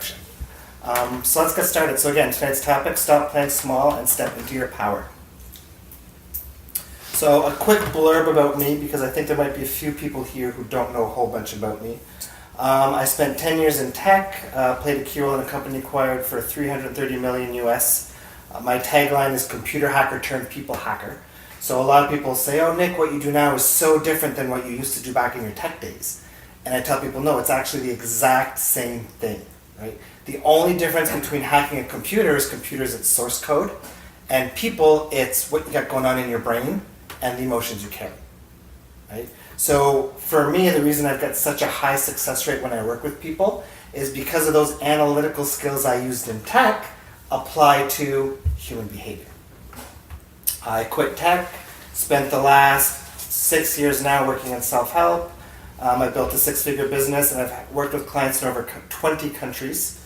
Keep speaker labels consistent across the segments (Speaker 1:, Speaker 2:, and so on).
Speaker 1: So let's get started. So again, tonight's topic, stop playing small and step into your power. So a quick blurb about me, because I think there might be a few people here who don't know a whole bunch about me. I spent 10 years in tech, played a key role in a company acquired for $330 million US. My tagline is computer hacker turned people hacker. So a lot of people say, oh Nick, what you do now is so different than what you used to do back in your tech days. And I tell people, no, it's actually the exact same thing, right? The only difference between hacking a computer is computers, it's source code, and people, it's what you got going on in your brain and the emotions you carry, right? So for me, the reason I've got such a high success rate when I work with people is because of those analytical skills I used in tech apply to human behavior. I quit tech, spent the last 6 years now working in self-help. I built a 6-figure business and I've worked with clients in over 20 countries.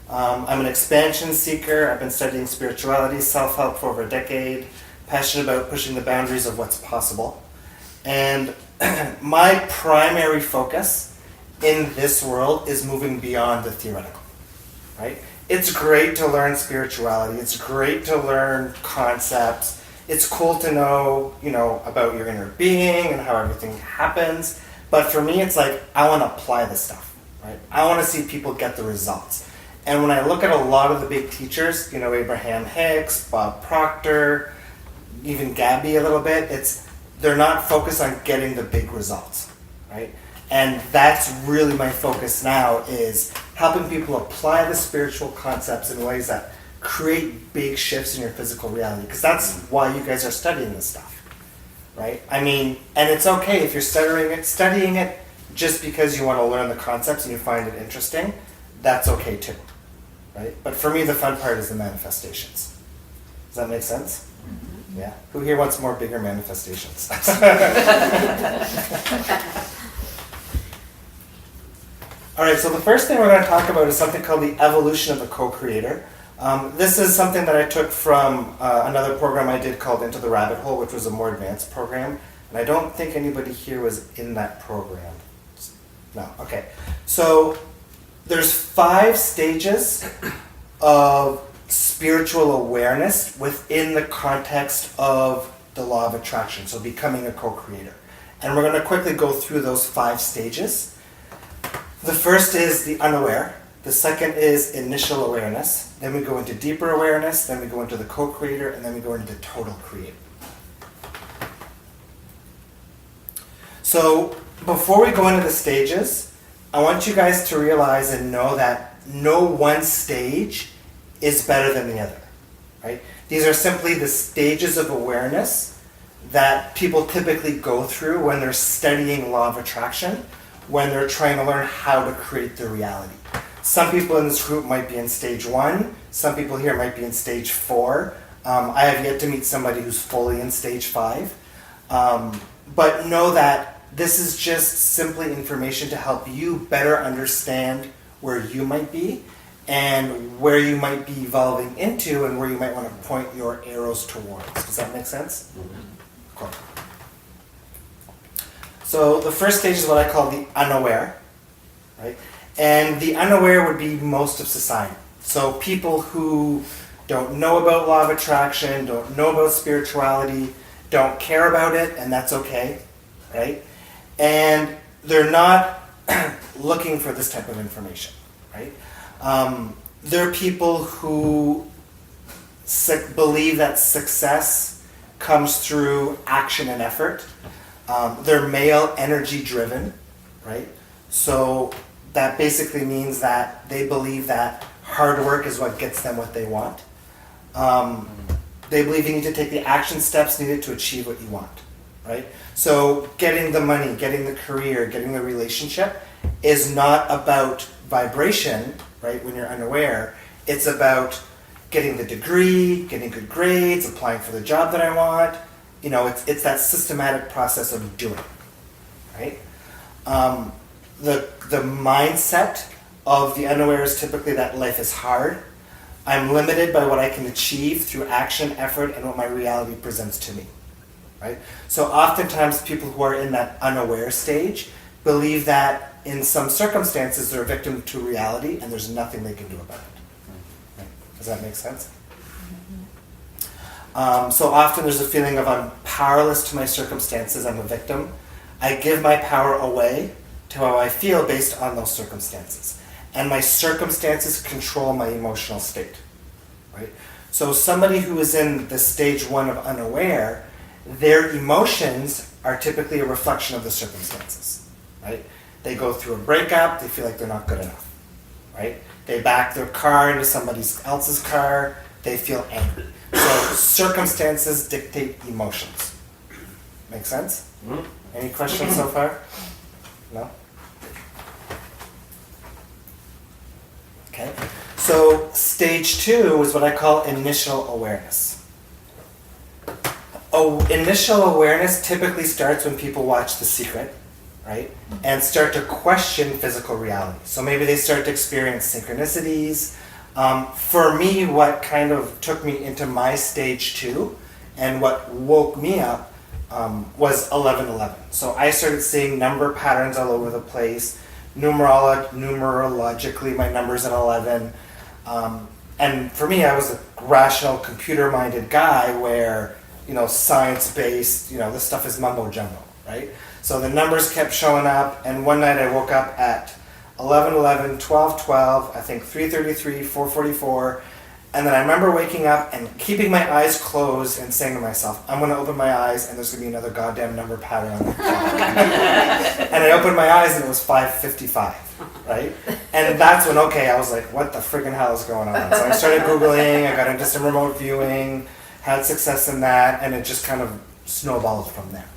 Speaker 1: I'm an expansion seeker. I've been studying spirituality, self-help for over a decade, passionate about pushing the boundaries of what's possible. And my primary focus in this world is moving beyond the theoretical, right? It's great to learn spirituality. It's great to learn concepts. It's cool to know, about your inner being and how everything happens. But for me, it's like, I want to apply this stuff, right? I want to see people get the results. And when I look at a lot of the big teachers, Abraham Hicks, Bob Proctor, even Gabby a little bit, they're not focused on getting the big results, right? And that's really my focus now, is helping people apply the spiritual concepts in ways that create big shifts in your physical reality. Because that's why you guys are studying this stuff. Right? And it's okay if you're studying it just because you want to learn the concepts and you find it interesting. That's okay too, right? But for me, the fun part is the manifestations. Does that make sense? Mm-hmm. Yeah. Who here wants more bigger manifestations? All right. So the first thing we're going to talk about is something called the evolution of the co-creator. This is something that I took from another program I did called Into the Rabbit Hole, which was a more advanced program. And I don't think anybody here was in that program. No, okay. So there's 5 stages of spiritual awareness within the context of the law of attraction, so becoming a co-creator. And we're going to quickly go through those 5 stages. The first is the unaware. The second is initial awareness. Then we go into deeper awareness. Then we go into the co-creator. And then we go into the total creator. So before we go into the stages, I want you guys to realize and know that no one stage is better than the other. Right? These are simply the stages of awareness that people typically go through when they're studying law of attraction, when they're trying to learn how to create their reality. Some people in this group might be in stage 1. Some people here might be in stage 4. I have yet to meet somebody who's fully in stage 5. But know that this is just simply information to help you better understand where you might be and where you might be evolving into and where you might want to point your arrows towards. Does that make sense? Mm-hmm. Cool. So the first stage is what I call the unaware, right? And the unaware would be most of society. So people who don't know about law of attraction, don't know about spirituality, don't care about it, and that's okay, right? And they're not looking for this type of information, right? They're people who believe that success comes through action and effort. They're male energy driven, right? So that basically means that they believe that hard work is what gets them what they want. They believe you need to take the action steps needed to achieve what you want, right? So getting the money, getting the career, getting the relationship is not about vibration, right, when you're unaware. It's about getting the degree, getting good grades, applying for the job that I want. It's that systematic process of doing, right? The mindset of the unaware is typically that life is hard. I'm limited by what I can achieve through action, effort, and what my reality presents to me, right? So oftentimes people who are in that unaware stage believe that in some circumstances they're a victim to reality and there's nothing they can do about it. Right? Does that make sense? So often there's a feeling of I'm powerless to my circumstances, I'm a victim. I give my power away to how I feel based on those circumstances. And my circumstances control my emotional state. Right? So somebody who is in the stage 1 of unaware, their emotions are typically a reflection of the circumstances. Right? They go through a breakup, they feel like they're not good enough. Right? They back their car into somebody else's car, they feel angry. So circumstances dictate emotions. Make sense? Mm-hmm. Any questions so far? No? Okay. So stage 2 is what I call initial awareness. Initial awareness typically starts when people watch The Secret, right? And start to question physical reality. So maybe they start to experience synchronicities. For me, what kind of took me into my stage 2 and what woke me up was 1111. So I started seeing number patterns all over the place. Numerologically, my number's at 11. And for me, I was a rational, computer-minded guy where, science-based, this stuff is mumbo-jumbo, right? So the numbers kept showing up, and one night I woke up at 11:11, 12:12, I think 3:33, 4:44, and then I remember waking up and keeping my eyes closed and saying to myself, I'm going to open my eyes and there's going to be another goddamn number pattern on the clock. And I opened my eyes and it was 5:55, right? And that's when, I was like, what the friggin' hell is going on? So I started Googling, I got into some remote viewing, had success in that, and it just kind of snowballed from there,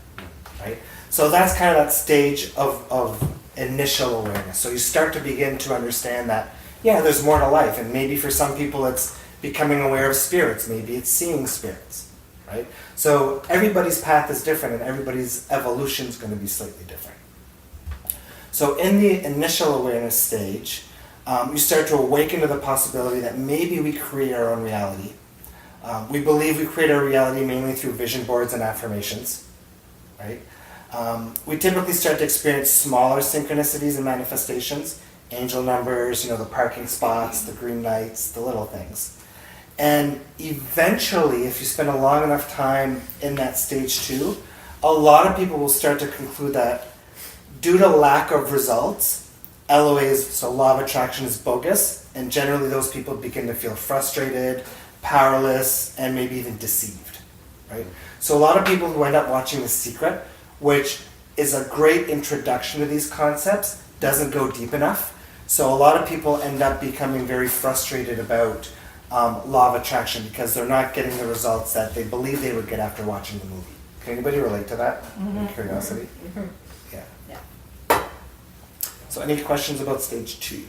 Speaker 1: right? So that's kind of that stage of initial awareness. So you start to begin to understand that, there's more to life. And maybe for some people it's becoming aware of spirits. Maybe it's seeing spirits, right? So everybody's path is different and everybody's evolution is going to be slightly different. So in the initial awareness stage, you start to awaken to the possibility that maybe we create our own reality. We believe we create our reality mainly through vision boards and affirmations, right? We typically start to experience smaller synchronicities and manifestations, angel numbers, the parking spots, the green lights, the little things. And eventually, if you spend a long enough time in that stage 2, a lot of people will start to conclude that due to lack of results, LOA so law of attraction is bogus, and generally those people begin to feel frustrated, powerless, and maybe even deceived, right? So a lot of people who end up watching The Secret, which is a great introduction to these concepts, doesn't go deep enough. So a lot of people end up becoming very frustrated about law of attraction because they're not getting the results that they believe they would get after watching the movie. Can anybody relate to that? Mm-hmm. Curiosity? Mm-hmm. Yeah. So any questions about stage 2?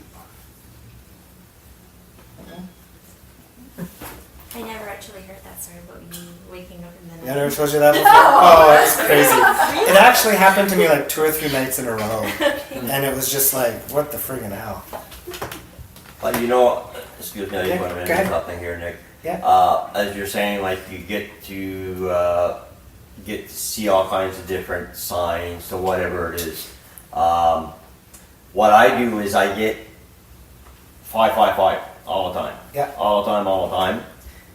Speaker 2: I never actually heard that story about you waking up in the night.
Speaker 1: Yeah, I never told you that before? Oh, that's crazy. It actually happened to me like 2 or 3 nights in a row. And it was just like, what the friggin' hell?
Speaker 3: But excuse me, I just want to mention something here, Nick.
Speaker 1: Yeah.
Speaker 3: As you're saying, like you get to see all kinds of different signs, so whatever it is. What I do is I get 555 all the time.
Speaker 1: Yeah.
Speaker 3: All the time.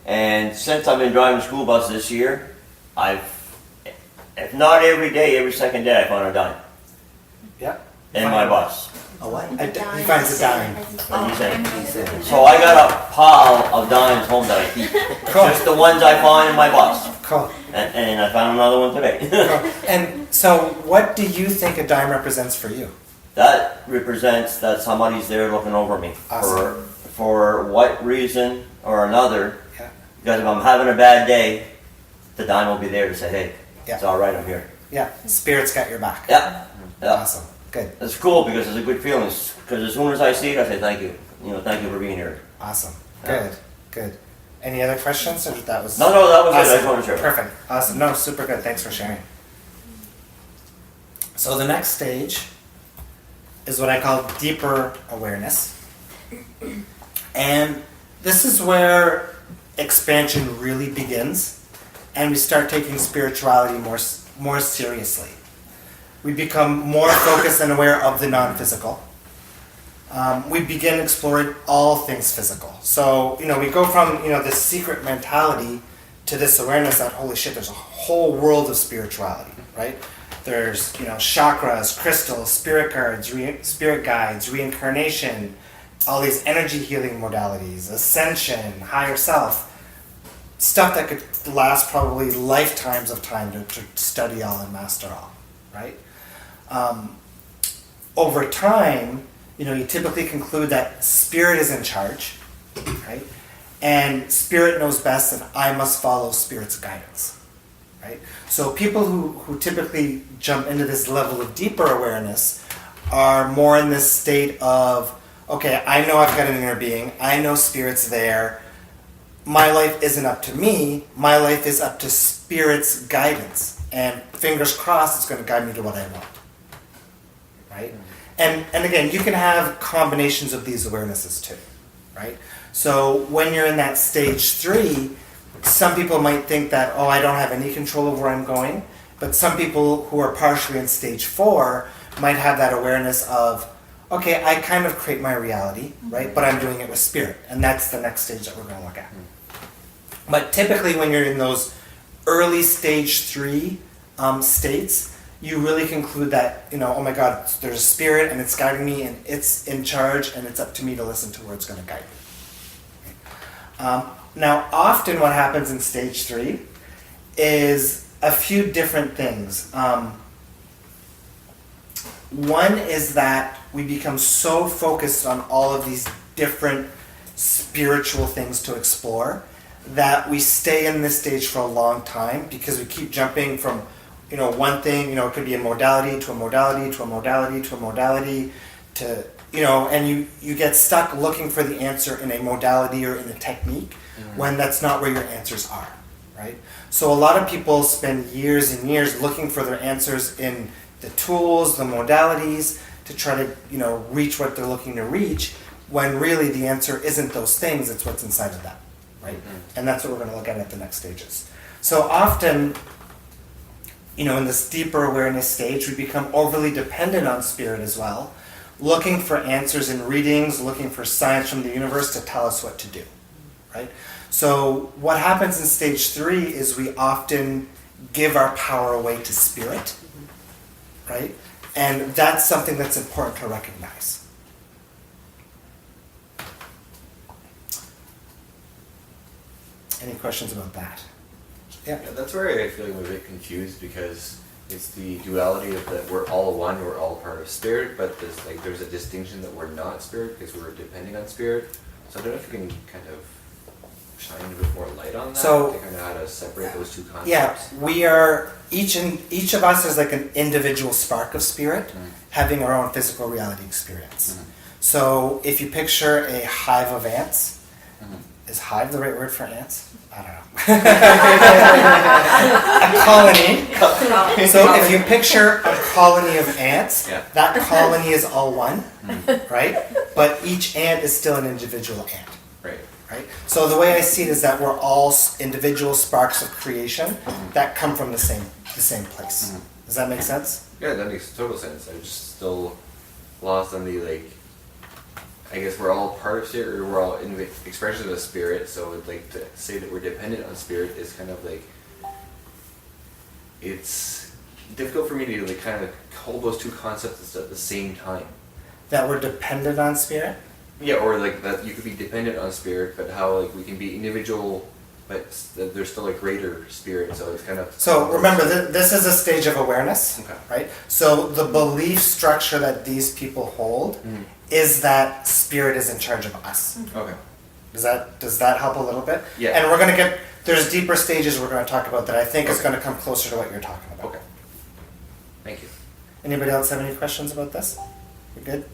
Speaker 3: And since I've been driving the school bus this year, if not every day, every second day, I find a dime.
Speaker 1: Yeah.
Speaker 3: In my bus.
Speaker 1: A what? He finds a dime.
Speaker 3: So I got a pile of dimes home that I keep.
Speaker 1: Cool.
Speaker 3: Just the ones I find in my bus.
Speaker 1: Cool.
Speaker 3: And I found another one today.
Speaker 1: Cool. And so what do you think a dime represents for you?
Speaker 3: That represents that somebody's there looking over me.
Speaker 1: Awesome.
Speaker 3: For what reason or another.
Speaker 1: Yeah.
Speaker 3: Because if I'm having a bad day, the dime will be there to say, hey,
Speaker 1: yeah.
Speaker 3: It's all right, I'm here.
Speaker 1: Yeah, Spirit's got your back.
Speaker 3: Yeah.
Speaker 1: Awesome. Good.
Speaker 3: It's cool because it's a good feeling. Because as soon as I see it, I say thank you. Thank you for being here.
Speaker 1: Awesome. Good. Good. Any other questions? Or that was
Speaker 3: No, that was
Speaker 1: awesome.
Speaker 3: it. I just wanted to share.
Speaker 1: Perfect. Awesome. No, super good. Thanks for sharing. So the next stage is what I call deeper awareness. And this is where expansion really begins and we start taking spirituality more seriously. we become more focused and aware of the non-physical. We begin exploring all things physical. So, we go from, this secret mentality to this awareness that, holy shit, there's a whole world of spirituality, right? There's, chakras, crystals, spirit guides, reincarnation, all these energy healing modalities, ascension, higher self, stuff that could last probably lifetimes of time to study all and master all, right? Over time, you typically conclude that spirit is in charge, right? And spirit knows best and I must follow spirit's guidance, right? So people who typically jump into this level of deeper awareness are more in this state of, okay, I know I've got an inner being, I know spirit's there, my life isn't up to me, my life is up to spirit's guidance, and fingers crossed it's going to guide me to what I want, right? And again, you can have combinations of these awarenesses too, right? So when you're in that stage 3, some people might think that, oh, I don't have any control over where I'm going, but some people who are partially in stage 4 might have that awareness of, okay, I kind of create my reality, right? But I'm doing it with spirit, and that's the next stage that we're going to look at. But typically when you're in those early stage 3 states, you really conclude that, oh my God, there's a spirit and it's guiding me and it's in charge and it's up to me to listen to where it's going to guide me. Now, often what happens in stage 3 is a few different things. One is that we become so focused on all of these different spiritual things to explore that we stay in this stage for a long time because we keep jumping from one thing, it could be a modality to a modality to a modality to a modality to, and you get stuck looking for the answer in a modality or in a technique when that's not where your answers are, right? So a lot of people spend years and years looking for their answers in the tools, the modalities to try to, reach what they're looking to reach when really the answer isn't those things, it's what's inside of them, right? And that's what we're going to look at the next stages. So often, in this deeper awareness stage, we become overly dependent on spirit as well, looking for answers in readings, looking for signs from the universe to tell us what to do, right? So what happens in stage 3 is we often give our power away to spirit, right? And that's something that's important to recognize. Any questions about that?
Speaker 4: Yeah, that's where I feel like I'm a bit confused because it's the duality of that we're all one, we're all part of spirit, but there's a distinction that we're not spirit because we're depending on spirit. So I don't know if you can kind of shine a bit more light on that.
Speaker 1: So,
Speaker 4: to kind of how to separate those two concepts.
Speaker 1: Yeah, we are each of us is like an individual spark of spirit, having our own physical reality experience. So if you picture a hive of ants, is hive the right word for ants? I don't know. A colony. So if you picture a colony of ants, that colony is all one, right? But each ant is still an individual ant. Right? So the way I see it is that we're all individual sparks of creation that come from the same place. Does that make sense?
Speaker 4: Yeah, that makes total sense. I'm just still lost on the I guess we're all part of spirit, or we're all expressions of spirit, so to say that we're dependent on spirit is kind of it's difficult for me to kind of hold those two concepts at the same time.
Speaker 1: That we're dependent on spirit?
Speaker 4: Yeah, or that you could be dependent on spirit, but how we can be individual, but there's still a greater spirit, so it's kind of...
Speaker 1: So remember, this is a stage of awareness, right? So the belief structure that these people hold is that spirit is in charge of us.
Speaker 4: Okay.
Speaker 1: Does that help a little bit?
Speaker 4: Yeah.
Speaker 1: And we're going to there's deeper stages we're going to talk about that I think is going to come closer to what you're talking about.
Speaker 4: Okay. Thank you.
Speaker 1: Anybody else have any questions about this? We're good?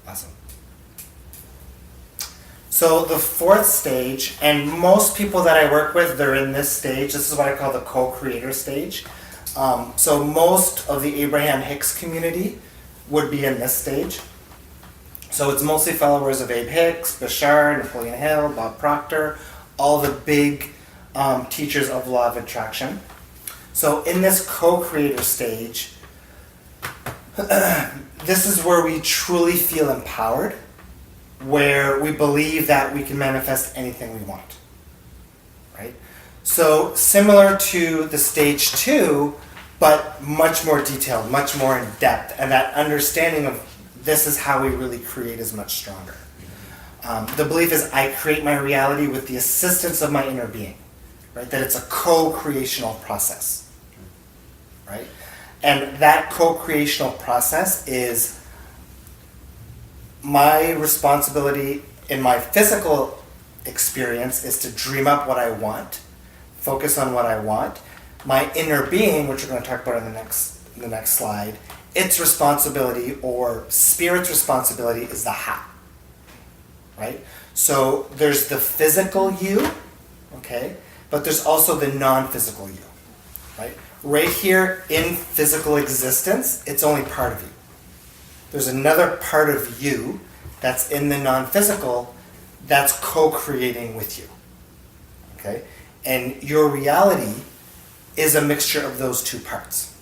Speaker 1: Awesome. So the 4th stage, and most people that I work with, they're in this stage. This is what I call the CoCreator Stage. So most of the Abraham Hicks community would be in this stage. So it's mostly followers of Abe Hicks, Bashar, Napoleon Hill, Bob Proctor, all the big teachers of law of attraction. So in this co-creator stage, this is where we truly feel empowered, where we believe that we can manifest anything we want, right? So similar to the stage 2, but much more detailed, much more in depth, and that understanding of this is how we really create is much stronger. The belief is I create my reality with the assistance of my inner being, right? That it's a co-creational process, right? And that co-creational process is my responsibility in my physical experience is to dream up what I want, focus on what I want. My inner being, which we're going to talk about in the next slide, its responsibility or spirit's responsibility is the how, right? So there's the physical you, okay, but there's also the non-physical you, right? Right here in physical existence, it's only part of you. There's another part of you that's in the non-physical that's co-creating with you, okay? And your reality is a mixture of those two parts,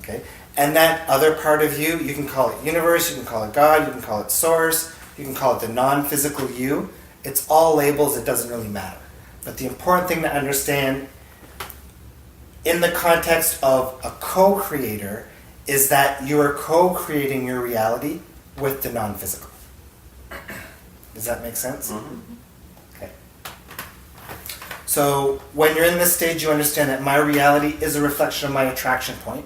Speaker 1: okay? And that other part of you, you can call it universe, you can call it God, you can call it source, you can call it the non-physical you. It's all labels, it doesn't really matter. But the important thing to understand in the context of a co-creator is that you are co-creating your reality with the non-physical. Does that make sense?
Speaker 3: Mm-hmm.
Speaker 1: Okay. So when you're in this stage, you understand that my reality is a reflection of my attraction point,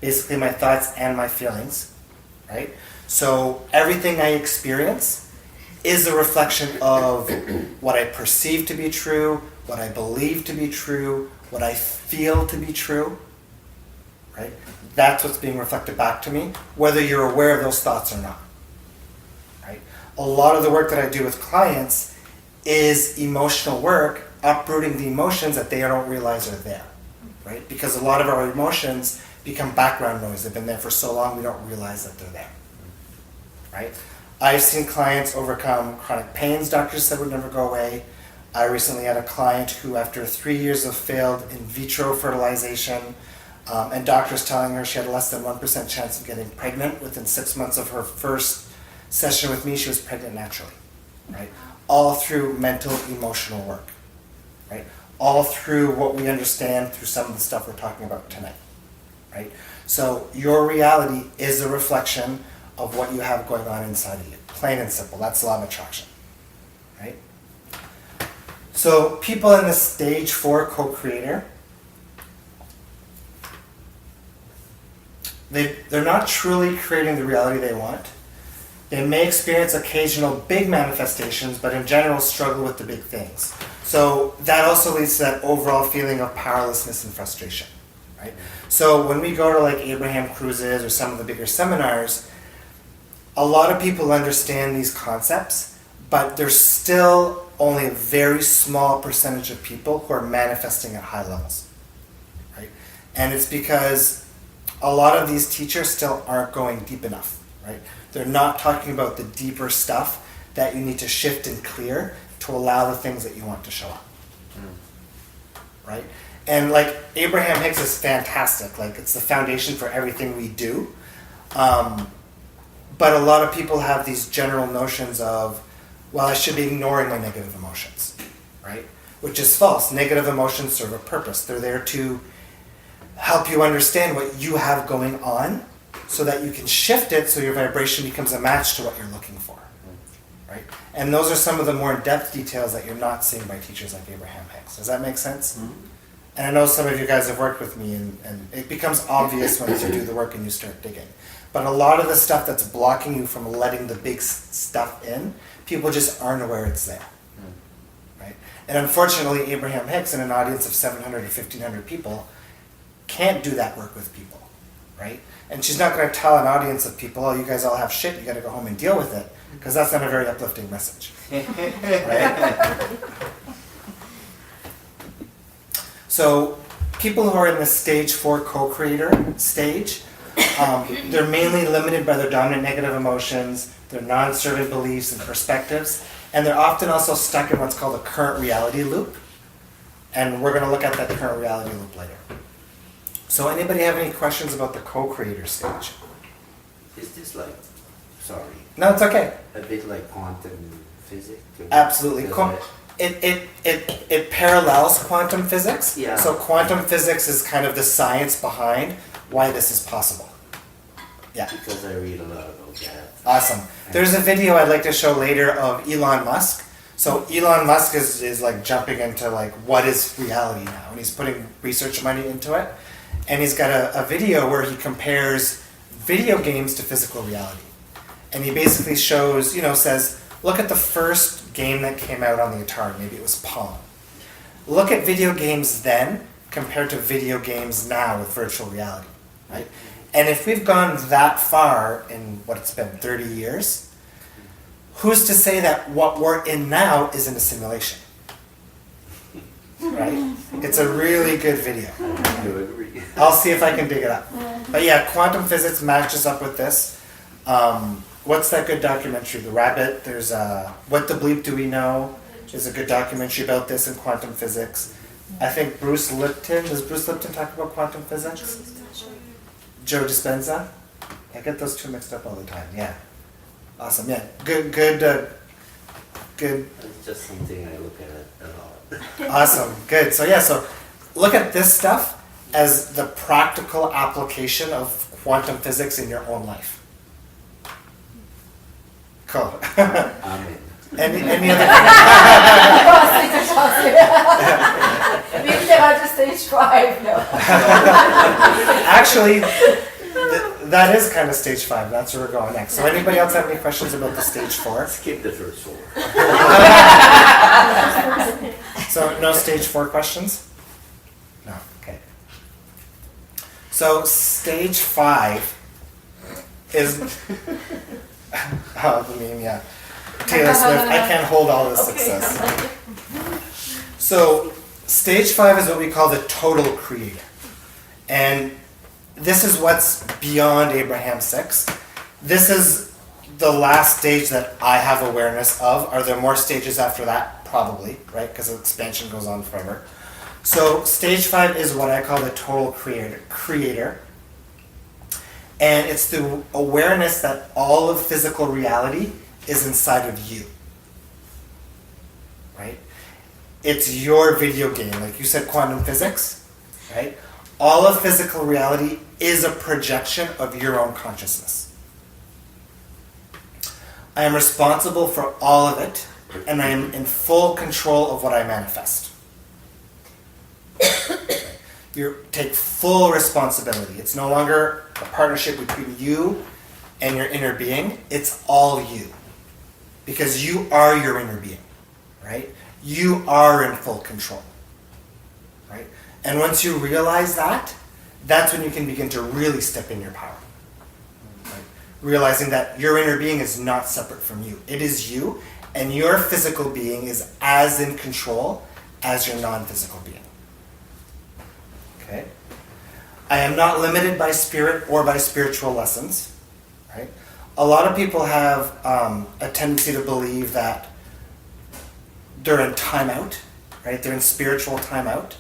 Speaker 1: basically my thoughts and my feelings, right? So everything I experience is a reflection of what I perceive to be true, what I believe to be true, what I feel to be true, right? That's what's being reflected back to me, whether you're aware of those thoughts or not, right? A lot of the work that I do with clients is emotional work, uprooting the emotions that they don't realize are there, right? Because a lot of our emotions become background noise. They've been there for so long we don't realize that they're there, right? I've seen clients overcome chronic pains doctors said would never go away. I recently had a client who, after 3 years of failed in vitro fertilization, and doctors telling her she had less than 1% chance of getting pregnant, within 6 months of her first session with me, she was pregnant naturally, right? All through mental, emotional work, right? All through what we understand through some of the stuff we're talking about tonight, right? So your reality is a reflection of what you have going on inside of you. Plain and simple. That's law of attraction, right? So people in the stage 4 co-creator, they're not truly creating the reality they want. They may experience occasional big manifestations, but in general struggle with the big things. So that also leads to that overall feeling of powerlessness and frustration, right? So when we go to like Abraham Cruises or some of the bigger seminars, a lot of people understand these concepts, but there's still only a very small percentage of people who are manifesting at high levels, right? And it's because a lot of these teachers still aren't going deep enough, right? They're not talking about the deeper stuff that you need to shift and clear to allow the things that you want to show up, right? And like Abraham Hicks is fantastic. Like it's the foundation for everything we do. But a lot of people have these general notions of, well, I should be ignoring my negative emotions, right? Which is false. Negative emotions serve a purpose. They're there to help you understand what you have going on so that you can shift it so your vibration becomes a match to what you're looking for, right? And those are some of the more in-depth details that you're not seeing by teachers like Abraham Hicks. Does that make sense? Mm-hmm. And I know some of you guys have worked with me, and it becomes obvious once you do the work and you start digging. But a lot of the stuff that's blocking you from letting the big stuff in, people just aren't aware it's there, right? And unfortunately, Abraham Hicks, in an audience of 700 or 1,500 people, can't do that work with people, right? And she's not going to tell an audience of people, oh, you guys all have shit, you got to go home and deal with it, because that's not a very uplifting message, right? So people who are in the stage 4 co-creator stage, they're mainly limited by their dominant negative emotions, their non-servant beliefs and perspectives, and they're often also stuck in what's called a current reality loop. And we're going to look at that current reality loop later. So anybody have any questions about the co-creator stage?
Speaker 5: Is this like, sorry,
Speaker 1: No, it's okay.
Speaker 5: a bit like quantum physics?
Speaker 1: Absolutely.
Speaker 5: Does
Speaker 1: It parallels quantum physics.
Speaker 5: Yeah.
Speaker 1: So quantum physics is kind of the science behind why this is possible. Yeah.
Speaker 5: Because I read a lot about that.
Speaker 1: Awesome. There's a video I'd like to show later of Elon Musk. So Elon Musk is like jumping into like what is reality now, and he's putting research money into it. And he's got a video where he compares video games to physical reality. And he basically shows, says, look at the first game that came out on the Atari, maybe it was Pong. Look at video games then compared to video games now with virtual reality, right? And if we've gone that far in what it's been, 30 years, who's to say that what we're in now isn't a simulation? Right? It's a really good video.
Speaker 5: I do agree.
Speaker 1: I'll see if I can dig it up. But yeah, quantum physics matches up with this. What's that good documentary? The Rabbit. There's What the Bleep Do We Know? There's a good documentary about this in quantum physics. I think Bruce Lipton. Does Bruce Lipton talk about quantum physics? Joe Dispenza? I get those two mixed up all the time. Yeah. Awesome. Yeah. Good.
Speaker 5: It's just something I look at a lot.
Speaker 1: Awesome. Good. So look at this stuff as the practical application of quantum physics in your own life. Cool.
Speaker 5: Amen.
Speaker 1: Any other?
Speaker 6: Maybe they're on to stage 5 now.
Speaker 1: Actually, that is kind of stage 5. That's where we're going next. So anybody else have any questions about the stage 4?
Speaker 5: Skip the first 4.
Speaker 1: So no stage 4 questions? No. Okay. So stage 5 is the meme, yeah. Taylor Swift, I can't hold all this success. So stage 5 is what we call the total creator. And this is what's beyond Abraham 6. This is the last stage that I have awareness of. Are there more stages after that? Probably, right? Because expansion goes on forever. So stage 5 is what I call the total creator. And it's the awareness that all of physical reality is inside of you. Right? It's your video game. Like you said, quantum physics, right? All of physical reality is a projection of your own consciousness. I am responsible for all of it, and I am in full control of what I manifest. You take full responsibility. It's no longer a partnership between you and your inner being. It's all you. Because you are your inner being, right? You are in full control, right? And once you realize that, that's when you can begin to really step in your power. Right? Realizing that your inner being is not separate from you. It is you, and your physical being is as in control as your non-physical being. Okay? I am not limited by spirit or by spiritual lessons. Right? A lot of people have a tendency to believe that they're in timeout, right? They're in spiritual timeout.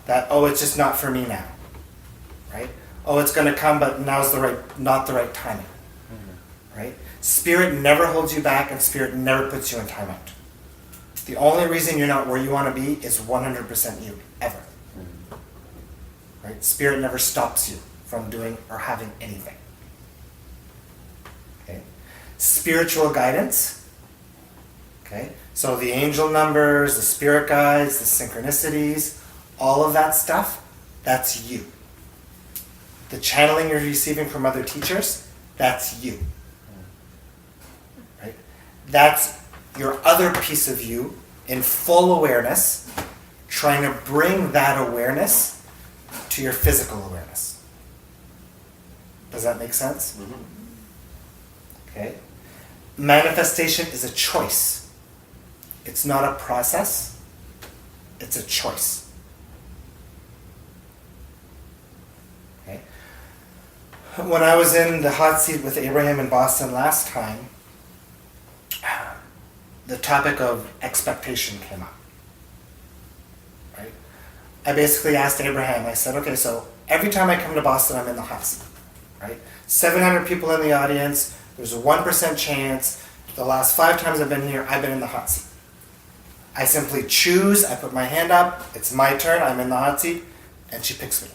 Speaker 1: That, oh, it's just not for me now, right? Oh, it's going to come, but now's not the right timing, right? Spirit never holds you back, and spirit never puts you in timeout. The only reason you're not where you want to be is 100% you, ever. Right? Spirit never stops you from doing or having anything. Okay? Spiritual guidance. Okay? So the angel numbers, the spirit guides, the synchronicities, all of that stuff, that's you. The channeling you're receiving from other teachers, that's you. Right? That's your other piece of you in full awareness, trying to bring that awareness to your physical awareness. Does that make sense? Mm-hmm. Okay. Manifestation is a choice. It's not a process. It's a choice. Okay. When I was in the hot seat with Abraham in Boston last time, the topic of expectation came up. Right? I basically asked Abraham, I said, okay, so every time I come to Boston, I'm in the hot seat, right? 700 people in the audience, there's a 1% chance. The last 5 times I've been here, I've been in the hot seat. I simply choose, I put my hand up, it's my turn, I'm in the hot seat, and she picks me.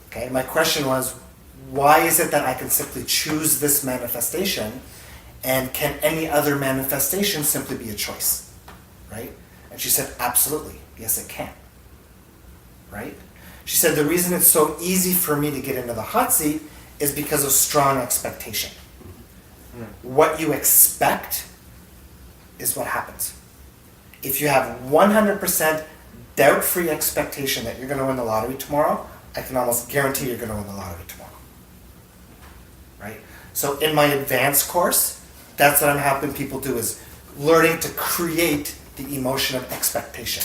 Speaker 1: Okay, my question was, why is it that I can simply choose this manifestation, and can any other manifestation simply be a choice, right? And she said, absolutely, yes it can, right? She said, the reason it's so easy for me to get into the hot seat is because of strong expectation. What you expect is what happens. If you have 100% doubt-free expectation that you're going to win the lottery tomorrow, I can almost guarantee you're going to win the lottery tomorrow. Right? So in my advanced course, that's what I'm helping people do, is learning to create the emotion of expectation.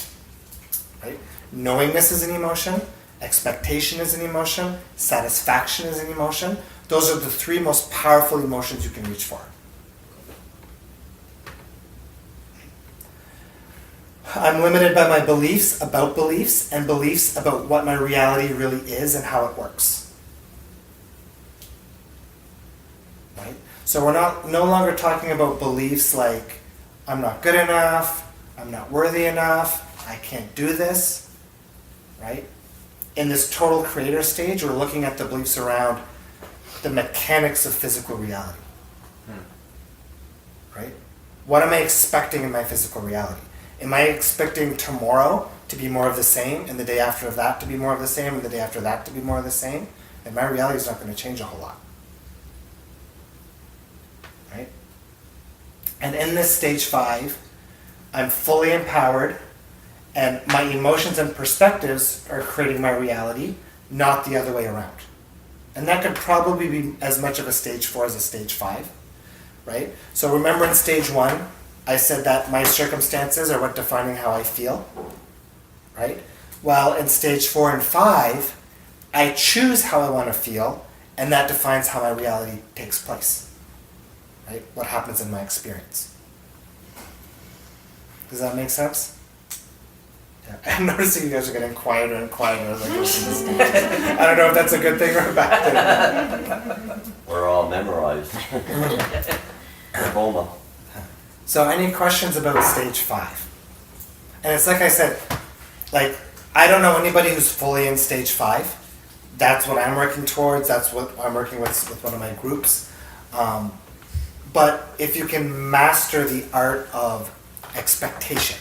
Speaker 1: Right? Knowingness is an emotion, expectation is an emotion, satisfaction is an emotion. Those are the 3 most powerful emotions you can reach for. I'm limited by my beliefs about beliefs and beliefs about what my reality really is and how it works. Right? So we're no longer talking about beliefs like, I'm not good enough, I'm not worthy enough, I can't do this. Right? In this total creator stage, we're looking at the beliefs around the mechanics of physical reality. Right? What am I expecting in my physical reality? Am I expecting tomorrow to be more of the same, and the day after that to be more of the same, and the day after that to be more of the same? And my reality is not going to change a whole lot. Right? And in this stage 5, I'm fully empowered, and my emotions and perspectives are creating my reality, not the other way around. And that could probably be as much of a stage 4 as a stage 5. Right? So remember in stage 1, I said that my circumstances are what defining how I feel, right? While in stage 4 and 5, I choose how I want to feel, and that defines how my reality takes place, right? What happens in my experience. Does that make sense? Yeah. I'm noticing you guys are getting quieter and quieter as I go through the stages. I don't know if that's a good thing or a bad thing.
Speaker 3: We're all memorized. Diploma.
Speaker 1: So any questions about stage 5? And it's like I said, like, I don't know anybody who's fully in stage 5. That's what I'm working towards. That's what I'm working with one of my groups. But if you can master the art of expectation,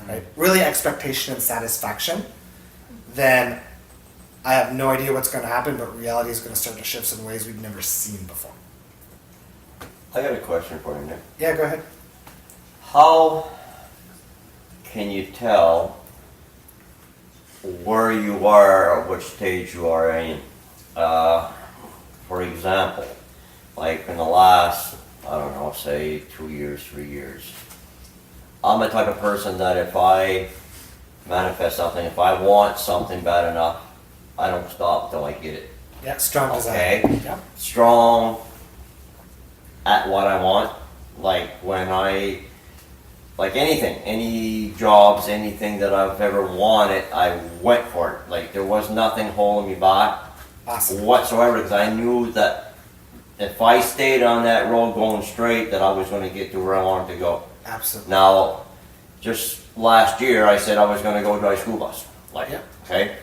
Speaker 1: right? Really expectation and satisfaction, then I have no idea what's going to happen, but reality is going to start to shift in ways we've never seen before.
Speaker 3: I got a question for you, Nick.
Speaker 1: Yeah, go ahead.
Speaker 3: How can you tell where you are or which stage you are in? For example, like in the last, I don't know, say 2 years, 3 years, I'm the type of person that if I manifest something, if I want something bad enough, I don't stop till I get it.
Speaker 1: Yeah, strong desire.
Speaker 3: Okay?
Speaker 1: Yeah.
Speaker 3: Strong at what I want. Like when like anything, any jobs, anything that I've ever wanted, I went for it. Like there was nothing holding me back
Speaker 1: Awesome.
Speaker 3: whatsoever, because I knew that if I stayed on that road going straight, that I was going to get to where I wanted to go.
Speaker 1: Absolutely.
Speaker 3: Now, just last year, I said I was going to go drive school bus. Like,
Speaker 1: Yeah.
Speaker 3: okay?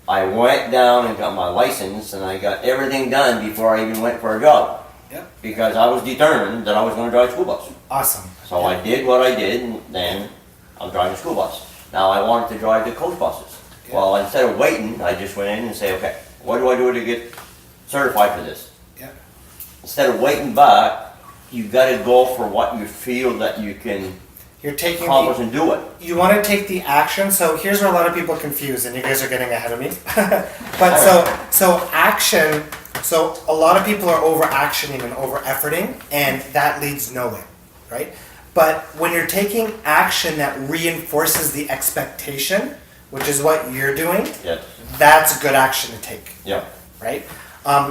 Speaker 3: I went down and got my license, and I got everything done before I even went for a job.
Speaker 1: Yep.
Speaker 3: Because I was determined that I was going to drive school bus.
Speaker 1: Awesome.
Speaker 3: So I did what I did, and then I'm driving school bus. Now I wanted to drive the coach buses.
Speaker 1: Yeah.
Speaker 3: Well, instead of waiting, I just went in and say, okay, what do I do to get certified for this?
Speaker 1: Yeah.
Speaker 3: Instead of waiting back, you got to go for what you feel that you can
Speaker 1: You're taking
Speaker 3: accomplish and do it.
Speaker 1: you want to take the action. So here's where a lot of people are confused, and you guys are getting ahead of me. But so action. So a lot of people are over actioning and over efforting, and that leads nowhere, right? But when you're taking action that reinforces the expectation, which is what you're doing,
Speaker 3: Yes.
Speaker 1: that's a good action to take,
Speaker 3: Yeah.
Speaker 1: right?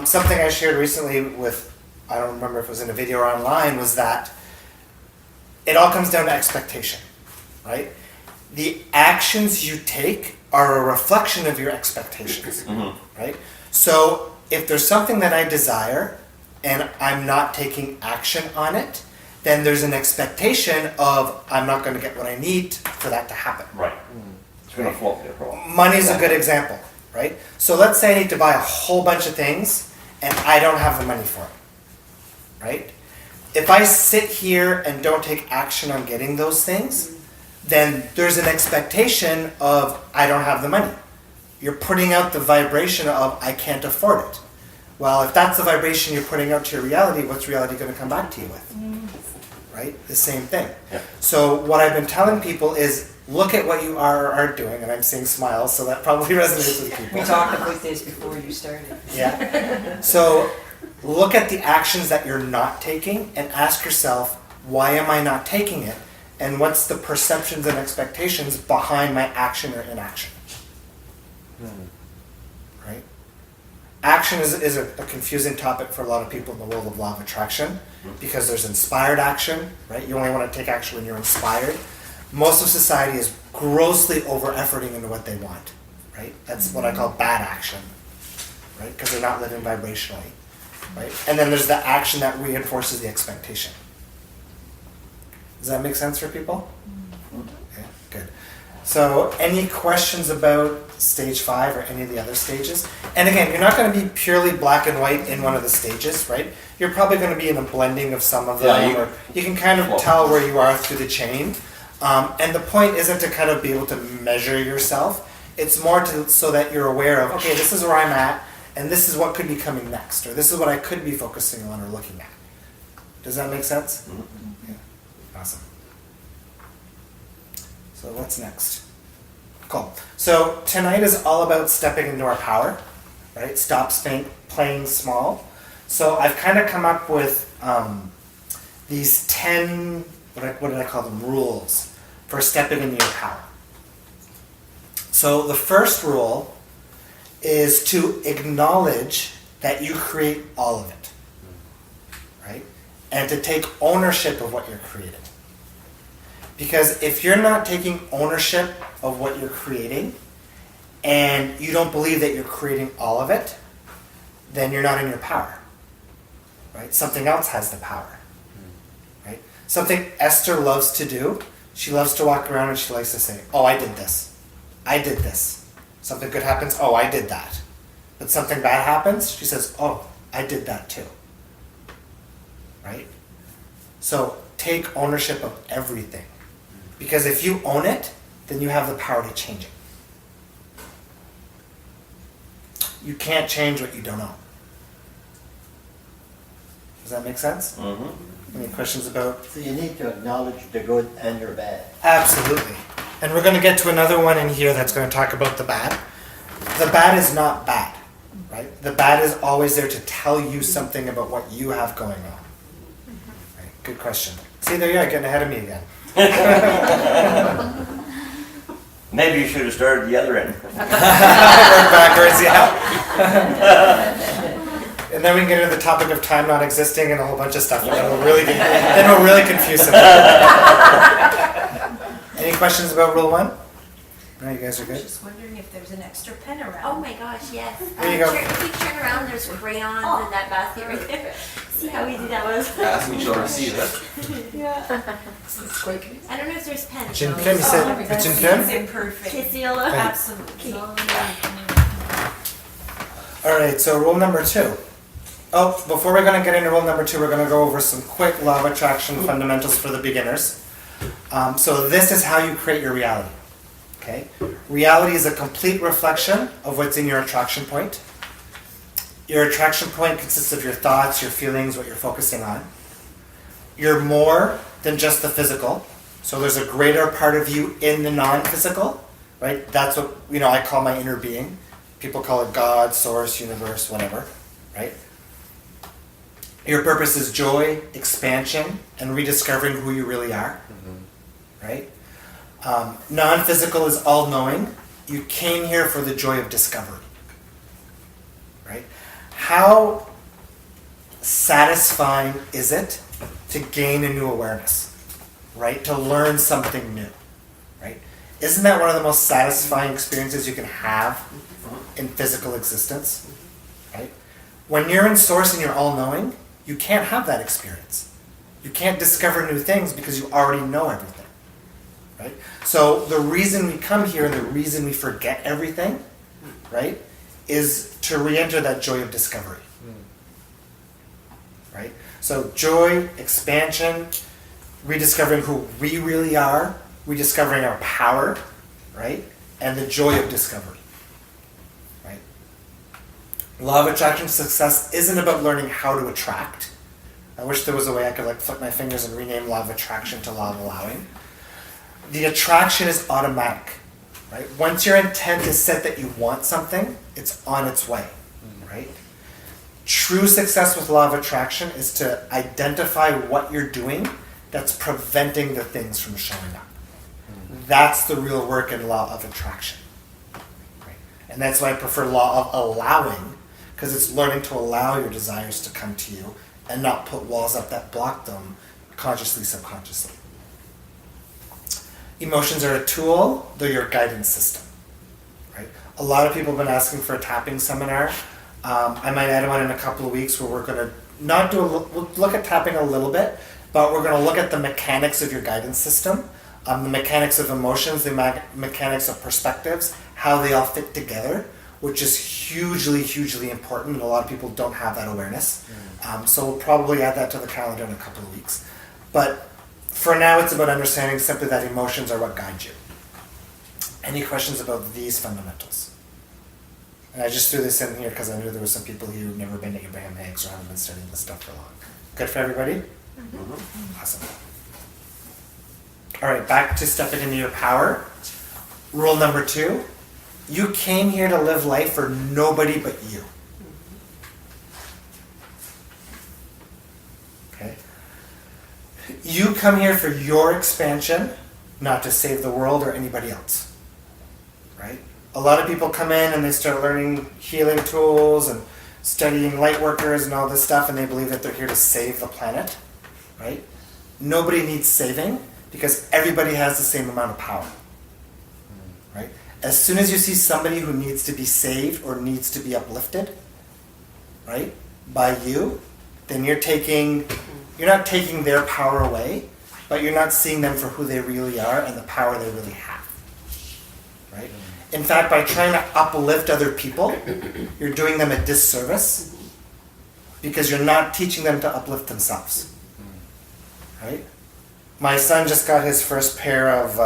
Speaker 1: Something I shared recently with, I don't remember if it was in a video or online, was that it all comes down to expectation, right? The actions you take are a reflection of your expectations, right? So if there's something that I desire and I'm not taking action on it, then there's an expectation of I'm not going to get what I need for that to happen.
Speaker 3: Right. It's gonna float there for a while.
Speaker 1: Money's a good example, right? So let's say I need to buy a whole bunch of things and I don't have the money for it, right? If I sit here and don't take action on getting those things, then there's an expectation of I don't have the money. You're putting out the vibration of I can't afford it. Well, if that's the vibration you're putting out to your reality, what's reality going to come back to you with? Right? The same thing.
Speaker 3: Yeah.
Speaker 1: So what I've been telling people is look at what you are doing, and I'm seeing smiles, so that probably resonates with people.
Speaker 6: We talked about this before you started.
Speaker 1: Yeah. So look at the actions that you're not taking and ask yourself, why am I not taking it? And what's the perceptions and expectations behind my action or inaction? Right? Action is a confusing topic for a lot of people in the world of law of attraction because there's inspired action, right? You only want to take action when you're inspired. Most of society is grossly over-efforting into what they want, right? That's what I call bad action, right? Because they're not living vibrationally, right? And then there's the action that reinforces the expectation. Does that make sense for people? Yeah, good. So any questions about stage 5 or any of the other stages? And again, you're not going to be purely black and white in one of the stages, right? You're probably going to be in a blending of some of them, or you can kind of tell where you are through the chain. And the point isn't to kind of be able to measure yourself. It's more so that you're aware of, okay, this is where I'm at, and this is what could be coming next, or this is what I could be focusing on or looking at. Does that make sense? Yeah. Awesome. So what's next? Cool. So tonight is all about stepping into our power, right? Stop playing small. So I've kind of come up with these 10, what did I call them, rules for stepping into your power. So the first rule is to acknowledge that you create all of it, right? And to take ownership of what you're creating. Because if you're not taking ownership of what you're creating and you don't believe that you're creating all of it, then you're not in your power, right? Something else has the power, right? Something Esther loves to do, she loves to walk around and she likes to say, oh, I did this. I did this. Something good happens, oh, I did that. But something bad happens, she says, oh, I did that too, right? So take ownership of everything. Because if you own it, then you have the power to change it. You can't change what you don't own. Does that make sense?
Speaker 3: Mm-hmm.
Speaker 1: Any questions about?
Speaker 5: So you need to acknowledge the good and your bad.
Speaker 1: Absolutely. And we're going to get to another one in here that's going to talk about the bad. The bad is not bad, right? The bad is always there to tell you something about what you have going on. Right? Good question. See, there you are, getting ahead of me again.
Speaker 3: Maybe you should have started the other end.
Speaker 1: Work backwards, yeah. And then we can get into the topic of time not existing and a whole bunch of stuff. And then we'll really confuse them. Any questions about rule 1? No, you guys are
Speaker 6: I was
Speaker 1: good?
Speaker 6: just wondering if there's an extra pen around.
Speaker 2: Oh my gosh, yes.
Speaker 1: There you go.
Speaker 2: If you turn around, there's crayons in that basket right there. See how easy that was?
Speaker 4: Ask me, shall receive it.
Speaker 6: It's quick.
Speaker 2: I don't know if there's pens.
Speaker 1: Jin
Speaker 2: though.
Speaker 1: Kim, you said it's in Kim?
Speaker 6: It's imperfect.
Speaker 2: Kissila.
Speaker 6: Absolutely.
Speaker 1: All right, so rule number 2. Oh, before we're going to get into rule number 2, we're going to go over some quick law of attraction fundamentals for the beginners. So this is how you create your reality. Okay? Reality is a complete reflection of what's in your attraction point. Your attraction point consists of your thoughts, your feelings, what you're focusing on. You're more than just the physical. So there's a greater part of you in the non-physical, right? That's what, I call my inner being. People call it God, source, universe, whatever, right? Your purpose is joy, expansion, and rediscovering who you really are, right? Non-physical is all-knowing. You came here for the joy of discovery, right? How satisfying is it to gain a new awareness, right? To learn something new, right? Isn't that one of the most satisfying experiences you can have in physical existence? Right? When you're in Source and you're all-knowing, you can't have that experience. You can't discover new things because you already know everything. Right? So the reason we come here and the reason we forget everything, right, is to re-enter that joy of discovery. Right? So joy, expansion, rediscovering who we really are, rediscovering our power, right? And the joy of discovery. Right? Law of attraction success isn't about learning how to attract. I wish there was a way I could like flip my fingers and rename law of attraction to law of allowing. The attraction is automatic. Right? Once your intent is set that you want something, it's on its way. Right? True success with law of attraction is to identify what you're doing that's preventing the things from showing up. That's the real work in law of attraction. Right? And that's why I prefer law of allowing, because it's learning to allow your desires to come to you and not put walls up that block them consciously, subconsciously. Emotions are a tool, they're your guidance system. Right? A lot of people have been asking for a tapping seminar. I might add one in a couple of weeks where we're going to not do we'll look at tapping a little bit, but we're going to look at the mechanics of your guidance system, the mechanics of emotions, the mechanics of perspectives, how they all fit together, which is hugely, hugely important, and a lot of people don't have that awareness. So we'll probably add that to the calendar in a couple of weeks. But for now, it's about understanding simply that emotions are what guide you. Any questions about these fundamentals? And I just threw this in here because I knew there were some people here who've never been to Abraham Hicks or haven't been studying this stuff for long. Good for everybody? Mm-hmm. Awesome. All right, back to stepping into your power. Rule number 2, you came here to live life for nobody but you. Okay? You come here for your expansion, not to save the world or anybody else. Right? A lot of people come in and they start learning healing tools and studying light workers and all this stuff, and they believe that they're here to save the planet. Right? Nobody needs saving because everybody has the same amount of power. Right? As soon as you see somebody who needs to be saved or needs to be uplifted, right, by you, then you're not taking their power away, but you're not seeing them for who they really are and the power they really have. Right? In fact, by trying to uplift other people, you're doing them a disservice because you're not teaching them to uplift themselves. Right? My son just got his first pair of,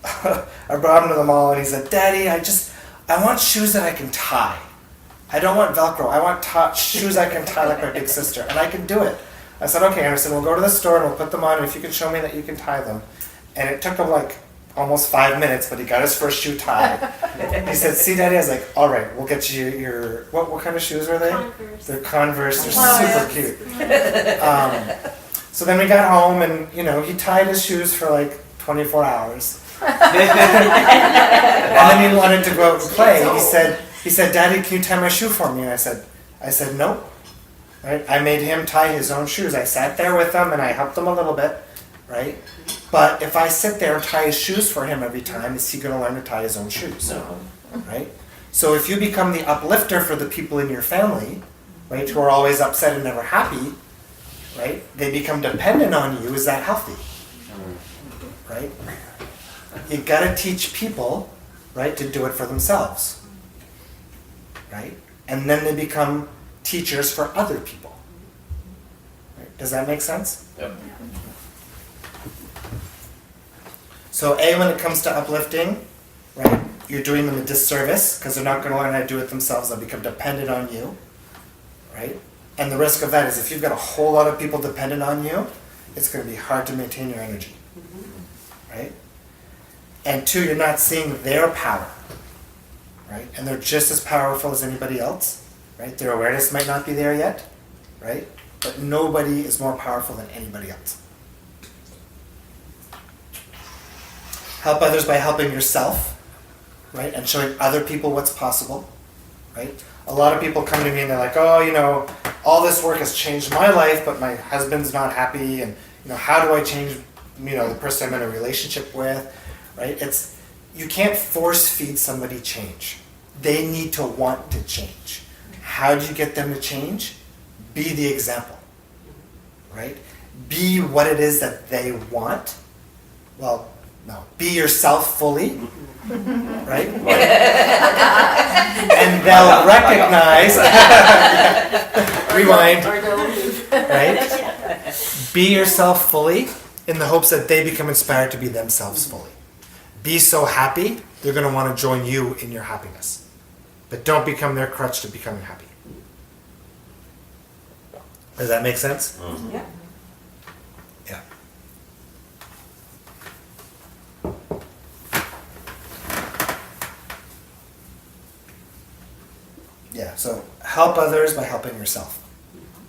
Speaker 1: I brought him to the mall and he said, "Daddy, I want shoes that I can tie. I don't want Velcro. I want shoes I can tie like my big sister, and I can do it." I said, "Okay, Anderson, we'll go to the store and we'll put them on, and if you can show me that you can tie them." And it took him like almost 5 minutes, but he got his first shoe tied. He said, "See, Daddy," I was like, "All right, we'll get you your, what kind of shoes are they?"
Speaker 2: Converse.
Speaker 1: They're Converse, they're super cute. So then we got home and, he tied his shoes for like 24 hours. And then he wanted to go out and play. He said, "Daddy, can you tie my shoe for me?" And I said, "Nope." Right? I made him tie his own shoes. I sat there with him and I helped him a little bit, right? But if I sit there and tie his shoes for him every time, is he going to learn to tie his own shoes? No. Right? So if you become the uplifter for the people in your family, right, who are always upset and never happy, right, they become dependent on you. Is that healthy? Right? You got to teach people, right, to do it for themselves. Right? And then they become teachers for other people. Right? Does that make sense?
Speaker 4: Yep.
Speaker 1: So when it comes to uplifting, right, you're doing them a disservice because they're not going to learn how to do it themselves. They'll become dependent on you. Right? And the risk of that is if you've got a whole lot of people dependent on you, it's going to be hard to maintain your energy. Right? And 2, you're not seeing their power. Right? And they're just as powerful as anybody else. Right? Their awareness might not be there yet. Right? But nobody is more powerful than anybody else. Help others by helping yourself. Right? And showing other people what's possible. Right? A lot of people come to me and they're like, "Oh, all this work has changed my life, but my husband's not happy, and how do I change, the person I'm in a relationship with?" right? You can't force feed somebody change. They need to want to change. How do you get them to change? Be the example, right? Be what it is that they want. Well, no. Be yourself fully, right? And they'll recognize, rewind, right? Be yourself fully in the hopes that they become inspired to be themselves fully. Be so happy, they're going to want to join you in your happiness. But don't become their crutch to becoming happy. Does that make sense?
Speaker 6: Yeah.
Speaker 1: Yeah. Yeah, so help others by helping yourself.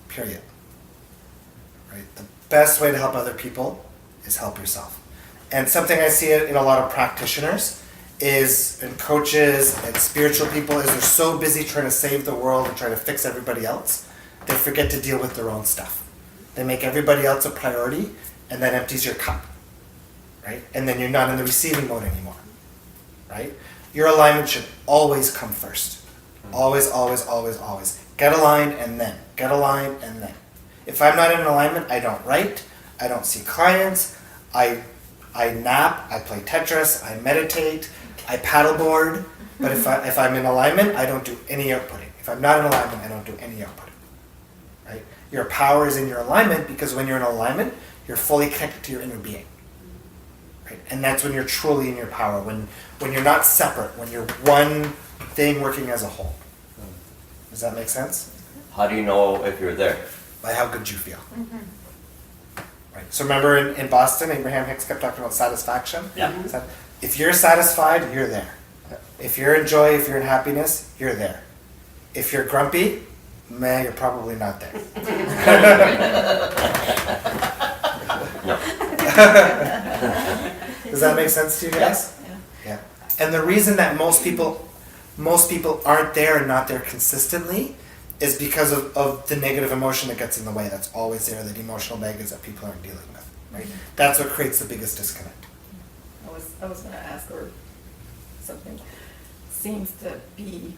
Speaker 1: Period. Right? The best way to help other people is help yourself. And something I see in a lot of practitioners is, and coaches and spiritual people, is they're so busy trying to save the world and trying to fix everybody else, they forget to deal with their own stuff. They make everybody else a priority, and that empties your cup, right? And then you're not in the receiving mode anymore, right? Your alignment should always come first. Always, always, always, always. Get aligned and then. Get aligned and then. If I'm not in alignment, I don't write, I don't see clients, I nap, I play Tetris, I meditate, I paddleboard, but if I'm in alignment, I don't do any outputting. If I'm not in alignment, I don't do any outputting. Right? Your power is in your alignment, because when you're in alignment, you're fully connected to your inner being. Right? And that's when you're truly in your power, when you're not separate, when you're one thing working as a whole. Does that make sense?
Speaker 3: How do you know if you're there?
Speaker 1: By how good you feel. Right. So remember in Boston, Abraham Hicks kept talking about satisfaction?
Speaker 3: Yeah.
Speaker 1: So if you're satisfied, you're there. If you're in joy, if you're in happiness, you're there. If you're grumpy, man, you're probably not there. Does that make sense to you guys? Yeah. And the reason that most people aren't there and not there consistently is because of the negative emotion that gets in the way. That's always there, that emotional baggage that people aren't dealing with, right? That's what creates the biggest disconnect.
Speaker 6: I was going to ask, or something seems to be,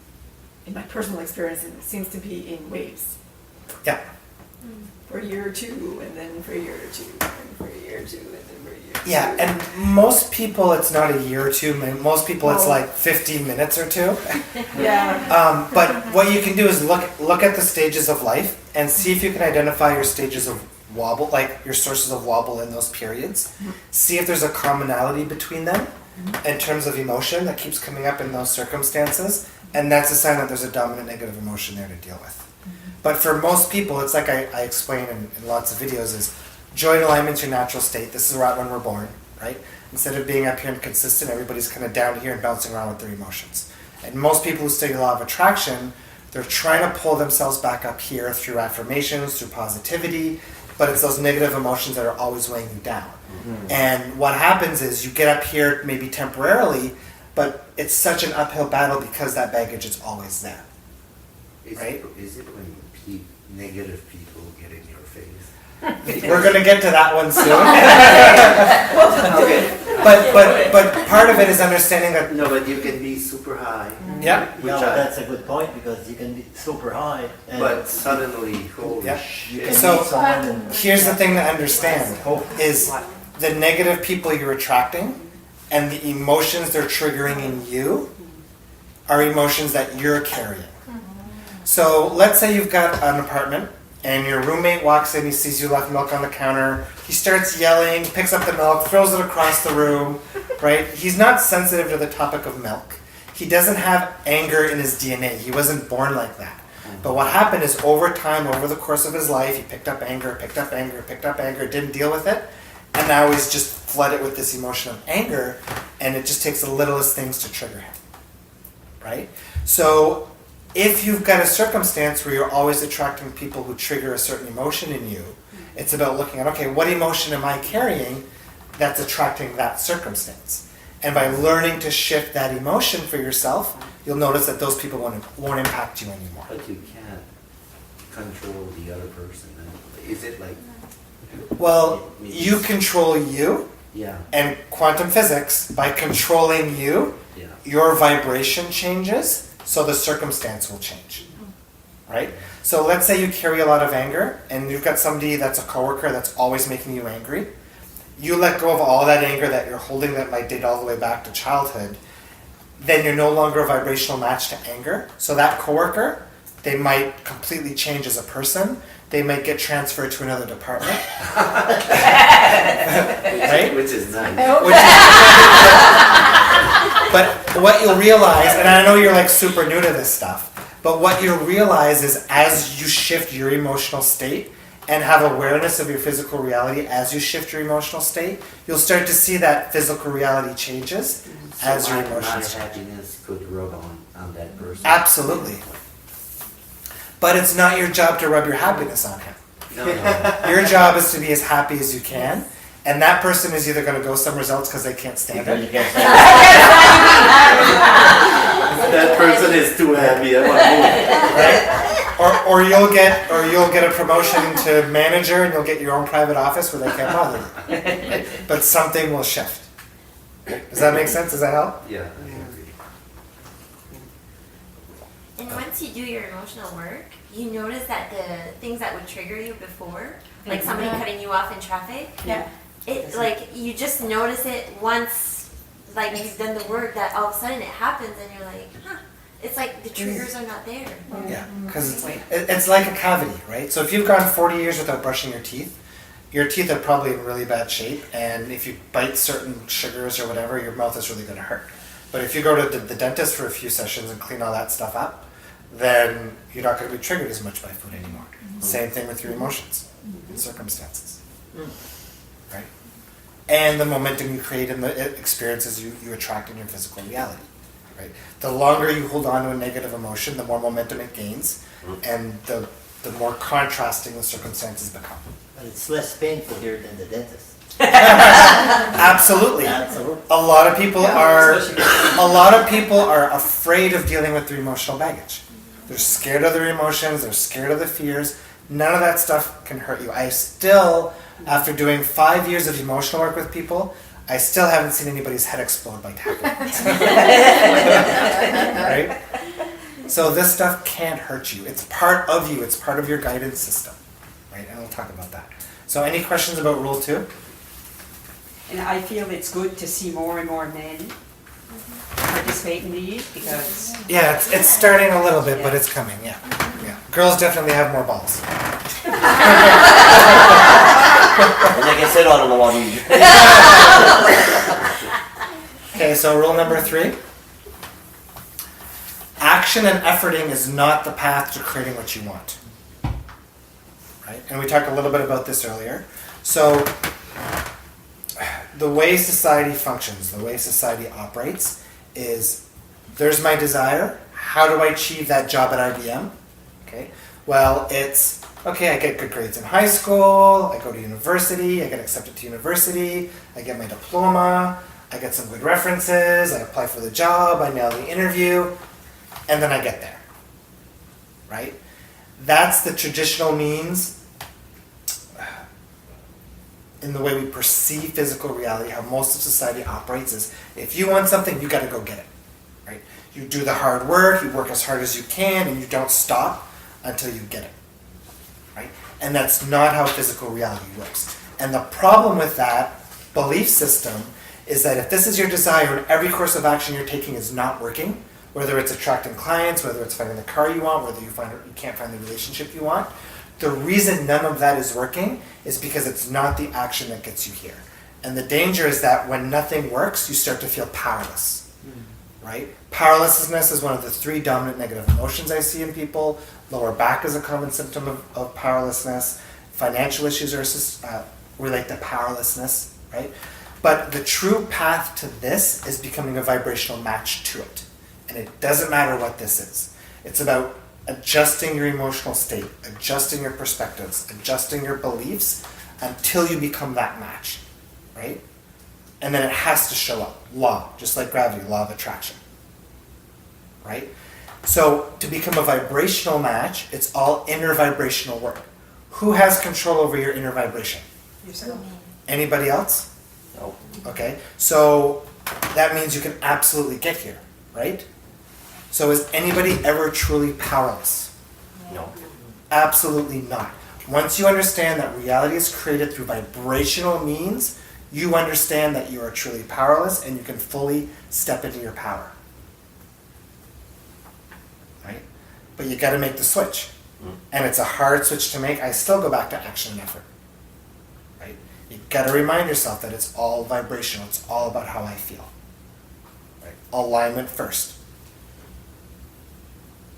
Speaker 6: in my personal experience, it seems to be in waves.
Speaker 1: Yeah.
Speaker 6: For a year or two, and then for a year or two, and for a year or two, and then for a year or two.
Speaker 1: Yeah, and most people, it's not a year or two. Most people, it's like 15 minutes or two.
Speaker 6: Yeah.
Speaker 1: But what you can do is look at the stages of life and see if you can identify your stages of wobble, like your sources of wobble in those periods. See if there's a commonality between them in terms of emotion that keeps coming up in those circumstances. And that's a sign that there's a dominant negative emotion there to deal with. But for most people, it's like I explain in lots of videos, is joy and alignment's your natural state. This is right when we're born, right? Instead of being up here and consistent, everybody's kind of down here and bouncing around with their emotions. And most people who study the law of attraction, they're trying to pull themselves back up here through affirmations, through positivity, but it's those negative emotions that are always weighing you down. And what happens is you get up here maybe temporarily, but it's such an uphill battle because that baggage is always there. Right?
Speaker 7: Is it when negative people get in your face?
Speaker 1: We're going to get to that one soon. But part of it is understanding that.
Speaker 7: No, but you can be super high.
Speaker 1: Yeah.
Speaker 5: No, that's a good point, because you can be super high. And
Speaker 7: But suddenly, holy
Speaker 1: Yeah.
Speaker 5: you can
Speaker 1: So,
Speaker 5: meet someone and
Speaker 1: here's the thing to understand is the negative people you're attracting and the emotions they're triggering in you are emotions that you're carrying. So let's say you've got an apartment and your roommate walks in, he sees you left milk on the counter, he starts yelling, picks up the milk, throws it across the room, right? He's not sensitive to the topic of milk. He doesn't have anger in his DNA. He wasn't born like that. But what happened is over time, over the course of his life, he picked up anger, didn't deal with it, and now he's just flooded with this emotion of anger, and it just takes the littlest things to trigger him, right? So if you've got a circumstance where you're always attracting people who trigger a certain emotion in you, it's about looking at, okay, what emotion am I carrying that's attracting that circumstance? And by learning to shift that emotion for yourself, you'll notice that those people won't impact you anymore.
Speaker 7: But you can't control the other person. Is it like?
Speaker 1: Well, you control you,
Speaker 7: Yeah,
Speaker 1: And quantum physics, by controlling you,
Speaker 7: yeah.
Speaker 1: your vibration changes, so the circumstance will change. Right? So let's say you carry a lot of anger, and you've got somebody that's a coworker that's always making you angry. You let go of all that anger that you're holding that might date all the way back to childhood, then you're no longer a vibrational match to anger. So that coworker, they might completely change as a person. They might get transferred to another department. Right?
Speaker 4: Which is nice.
Speaker 1: But what you'll realize, and I know you're like super new to this stuff, but what you'll realize is as you shift your emotional state and have awareness of your physical reality as you shift your emotional state, you'll start to see that physical reality changes as your
Speaker 7: my
Speaker 1: emotions change.
Speaker 7: happiness could rub on that person.
Speaker 1: Absolutely. But it's not your job to rub your happiness on him.
Speaker 7: No,
Speaker 1: Your job is to be as happy as you can, and that person is either going to go somewhere else because they can't stand
Speaker 3: Because
Speaker 1: it.
Speaker 3: you can't say
Speaker 7: that person is too happy. I want to move.
Speaker 1: Or you'll get a promotion to manager and you'll get your own private office where they can't bother you. Right? But something will shift. Does that make sense? Does that help?
Speaker 7: Yeah, I agree.
Speaker 2: And once you do your emotional work, you notice that the things that would trigger you before, like somebody cutting you off in traffic,
Speaker 6: Yeah.
Speaker 2: it like you just notice it once, like you've done the work, that all of a sudden it happens and you're like, huh. It's like the triggers are not there.
Speaker 1: Yeah, because it's like a cavity, right? So if you've gone 40 years without brushing your teeth are probably in really bad shape, and if you bite certain sugars or whatever, your mouth is really going to hurt. But if you go to the dentist for a few sessions and clean all that stuff up, then you're not going to be triggered as much by food anymore. Same thing with your emotions and circumstances, right? And the momentum you create and the experiences you attract in your physical reality, right? The longer you hold on to a negative emotion, the more momentum it gains, and the more contrasting the circumstances become.
Speaker 5: But it's less painful here than the dentist.
Speaker 1: Absolutely.
Speaker 5: Absolutely.
Speaker 1: A lot of people are afraid of dealing with their emotional baggage. They're scared of their emotions, they're scared of the fears. None of that stuff can hurt you. I still, after doing 5 years of emotional work with people, I still haven't seen anybody's head explode by tapping. Right? So this stuff can't hurt you. It's part of you. It's part of your guidance system. Right? And we'll talk about that. So any questions about Rule 2?
Speaker 8: And I feel it's good to see more and more men participate in these because
Speaker 1: Yeah, it's starting a little bit, but it's coming, yeah. Girls definitely have more balls.
Speaker 3: And they can sit on them a lot easier.
Speaker 1: Okay, so rule number 3. Action and efforting is not the path to creating what you want. Right? And we talked a little bit about this earlier. So the way society functions, the way society operates is there's my desire. How do I achieve that job at IBM? Okay. Well, it's okay, I get good grades in high school, I go to university, I get accepted to university, I get my diploma, I get some good references, I apply for the job, I nail the interview, and then I get there. Right? That's the traditional means in the way we perceive physical reality, how most of society operates is if you want something, you got to go get it. Right? You do the hard work, you work as hard as you can, and you don't stop until you get it. Right? And that's not how physical reality works. And the problem with that belief system is that if this is your desire and every course of action you're taking is not working, whether it's attracting clients, whether it's finding the car you want, whether you can't find the relationship you want, the reason none of that is working is because it's not the action that gets you here. And the danger is that when nothing works, you start to feel powerless. Right? Powerlessness is one of the 3 dominant negative emotions I see in people. Lower back is a common symptom of powerlessness. Financial issues relate to powerlessness, right? But the true path to this is becoming a vibrational match to it. And it doesn't matter what this is. It's about adjusting your emotional state, adjusting your perspectives, adjusting your beliefs until you become that match, right? And then it has to show up. Law, just like gravity, law of attraction. Right? So to become a vibrational match, it's all inner vibrational work. Who has control over your inner vibration?
Speaker 8: yourself.
Speaker 1: Anybody else?
Speaker 3: Nope.
Speaker 1: Okay, so that means you can absolutely get here, right? So is anybody ever truly powerless?
Speaker 3: No.
Speaker 1: Absolutely not. Once you understand that reality is created through vibrational means, you understand that you are truly powerless and you can fully step into your power. Right? But you got to make the switch. And it's a hard switch to make. I still go back to action and effort. Right? You got to remind yourself that it's all vibrational. It's all about how I feel. Right? Alignment first.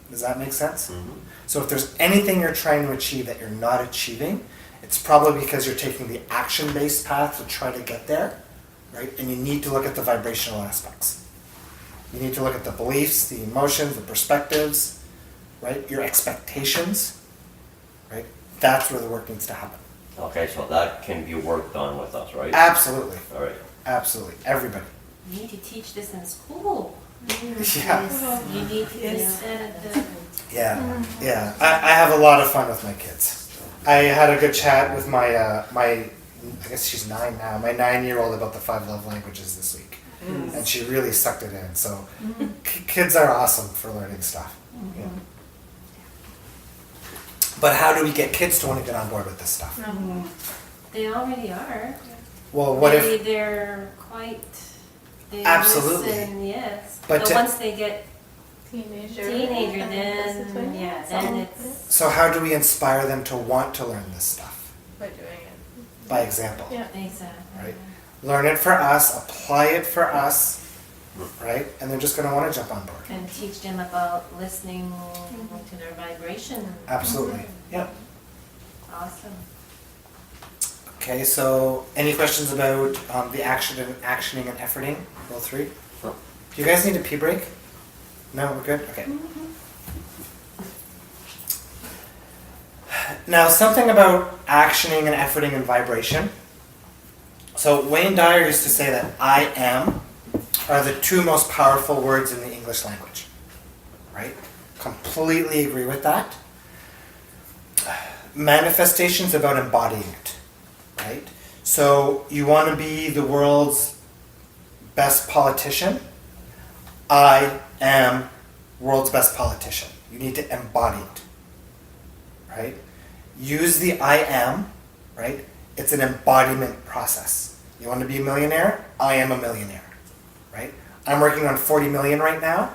Speaker 1: Does that make sense?
Speaker 3: Mm-hmm.
Speaker 1: So if there's anything you're trying to achieve that you're not achieving, it's probably because you're taking the action-based path to try to get there, right? And you need to look at the vibrational aspects. You need to look at the beliefs, the emotions, the perspectives, right? Your expectations, right? That's where the work needs to happen.
Speaker 3: Okay, so that can be worked on with us, right?
Speaker 1: Absolutely.
Speaker 3: All right.
Speaker 1: Absolutely. Everybody.
Speaker 9: You need to teach this in school.
Speaker 1: Yeah.
Speaker 9: You need to instead of the.
Speaker 1: Yeah. Yeah. I have a lot of fun with my kids. I had a good chat with my, I guess she's 9 now, my 9-year-old about the 5 love languages this week. And she really sucked it in. So kids are awesome for learning stuff. Yeah. But how do we get kids to want to get on board with this stuff?
Speaker 9: They already are.
Speaker 1: Well, what if...
Speaker 9: They're quite. They
Speaker 1: Absolutely.
Speaker 9: Listen, yes.
Speaker 1: But
Speaker 9: But
Speaker 1: to-
Speaker 9: once they get
Speaker 10: Teenager,
Speaker 9: then yeah, then it's
Speaker 1: So how do we inspire them to want to learn this stuff?
Speaker 10: by doing it.
Speaker 1: By example.
Speaker 10: Yeah.
Speaker 9: exactly.
Speaker 1: Right. Learn it for us, apply it for us, right? And they're just going to want to jump on board.
Speaker 9: And teach them about listening to their vibration.
Speaker 1: Absolutely. Yep.
Speaker 9: Awesome.
Speaker 1: Okay, so any questions about the actioning and efforting? Rule 3?
Speaker 3: No.
Speaker 1: Do you guys need a pee break? No, we're good? Okay. Now, something about actioning and efforting and vibration. So Wayne Dyer used to say that I am are the 2 most powerful words in the English language. Right? Completely agree with that. Manifestation's about embodying it. Right? So you want to be the world's best politician? I am world's best politician. You need to embody it. Right? Use the I am, right? It's an embodiment process. You want to be a millionaire? I am a millionaire. Right? I'm working on 40 million right now.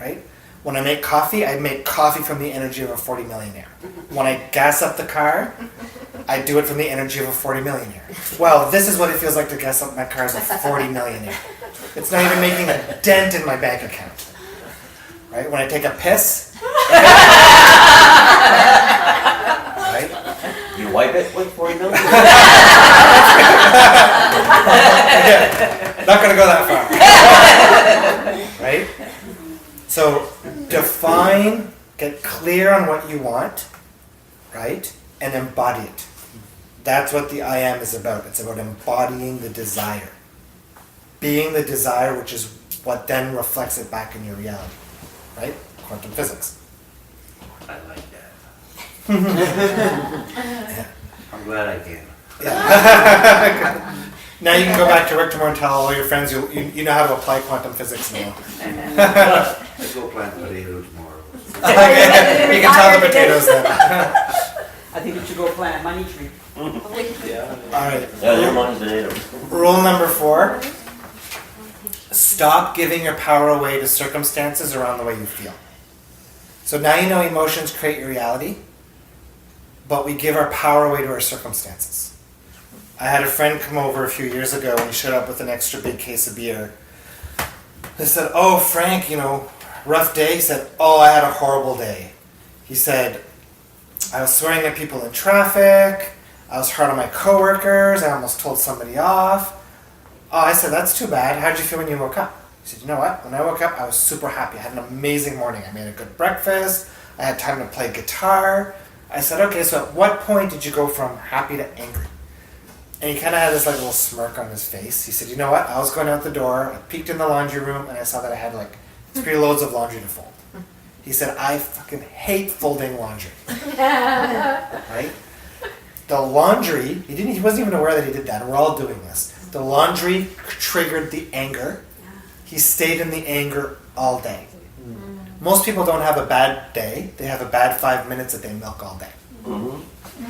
Speaker 1: Right? When I make coffee, I make coffee from the energy of a 40 millionaire. When I gas up the car, I do it from the energy of a 40 millionaire. Well, this is what it feels like to gas up my car as a 40 millionaire. It's not even making a dent in my bank account. Right? When I take a piss, right?
Speaker 3: You wipe it with 40 million?
Speaker 1: Yeah, not gonna go that far. Right? So define, get clear on what you want, right? And embody it. That's what the I am is about. It's about embodying the desire. Being the desire, which is what then reflects it back in your reality. Right? Quantum physics.
Speaker 7: I like that.
Speaker 1: Yeah.
Speaker 7: I'm glad I came.
Speaker 1: Now you can go back to work tomorrow and tell all your friends you know how to apply quantum physics now.
Speaker 7: I go plant potato tomorrow.
Speaker 1: You can tell the potatoes then.
Speaker 8: I think you should go plant a money tree.
Speaker 7: Yeah.
Speaker 1: Alright.
Speaker 3: Yeah, your money's potato.
Speaker 1: Rule number 4. Stop giving your power away to circumstances around the way you feel. So now you know emotions create your reality, but we give our power away to our circumstances. I had a friend come over a few years ago and he showed up with an extra big case of beer. I said, "Oh, Frank, rough day." He said, "Oh, I had a horrible day." He said, "I was swearing at people in traffic. I was hard on my coworkers. I almost told somebody off." Oh, I said, "That's too bad. How'd you feel when you woke up?" He said, "You know what? When I woke up, I was super happy. I had an amazing morning. I made a good breakfast. I had time to play guitar." I said, "Okay, so at what point did you go from happy to angry?" And he kind of had this little smirk on his face. He said, "You know what? I was going out the door. I peeked in the laundry room and I saw that I had 3 loads of laundry to fold." He said, "I fucking hate folding laundry." Right? The laundry, he wasn't even aware that he did that, and we're all doing this. The laundry triggered the anger. He stayed in the anger all day. Most people don't have a bad day. They have a bad 5 minutes that they milk all day.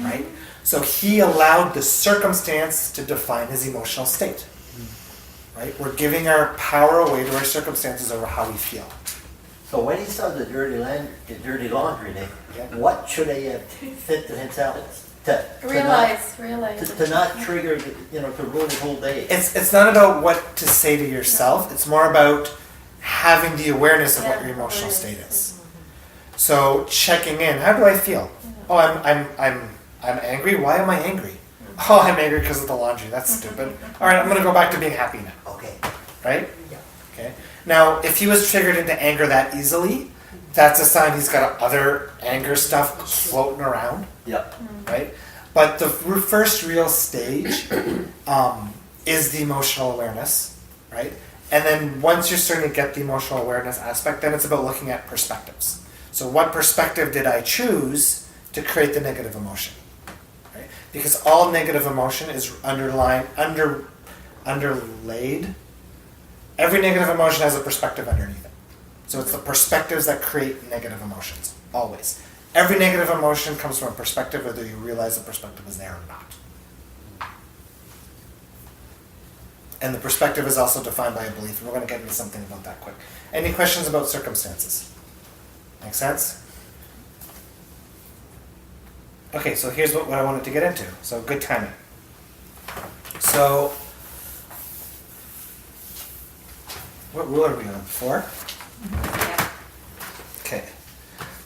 Speaker 1: Right? So he allowed the circumstance to define his emotional state. Right? We're giving our power away to our circumstances over how we feel.
Speaker 5: So when he saw the dirty laundry day, what should he have said to himself
Speaker 10: Realize.
Speaker 5: to not trigger, to ruin his whole day?
Speaker 1: It's not about what to say to yourself. It's more about having the awareness of what your emotional state is. So checking in. How do I feel? Oh, I'm angry. Why am I angry? Oh, I'm angry because of the laundry. That's stupid. All right, I'm going to go back to being happy now.
Speaker 5: Okay.
Speaker 1: Right? Okay. Now, if he was triggered into anger that easily, that's a sign he's got other anger stuff floating around.
Speaker 3: Yep.
Speaker 1: Right? But the first real stage is the emotional awareness, right? And then once you're starting to get the emotional awareness aspect, then it's about looking at perspectives. So what perspective did I choose to create the negative emotion? Right? Because all negative emotion is underlaid. Every negative emotion has a perspective underneath it. So it's the perspectives that create negative emotions, always. Every negative emotion comes from a perspective, whether you realize the perspective is there or not. And the perspective is also defined by a belief, and we're going to get into something about that quick. Any questions about circumstances? Make sense? Okay, so here's what I wanted to get into. So good timing. So, what rule are we on? 4?
Speaker 8: Yeah.
Speaker 1: Okay.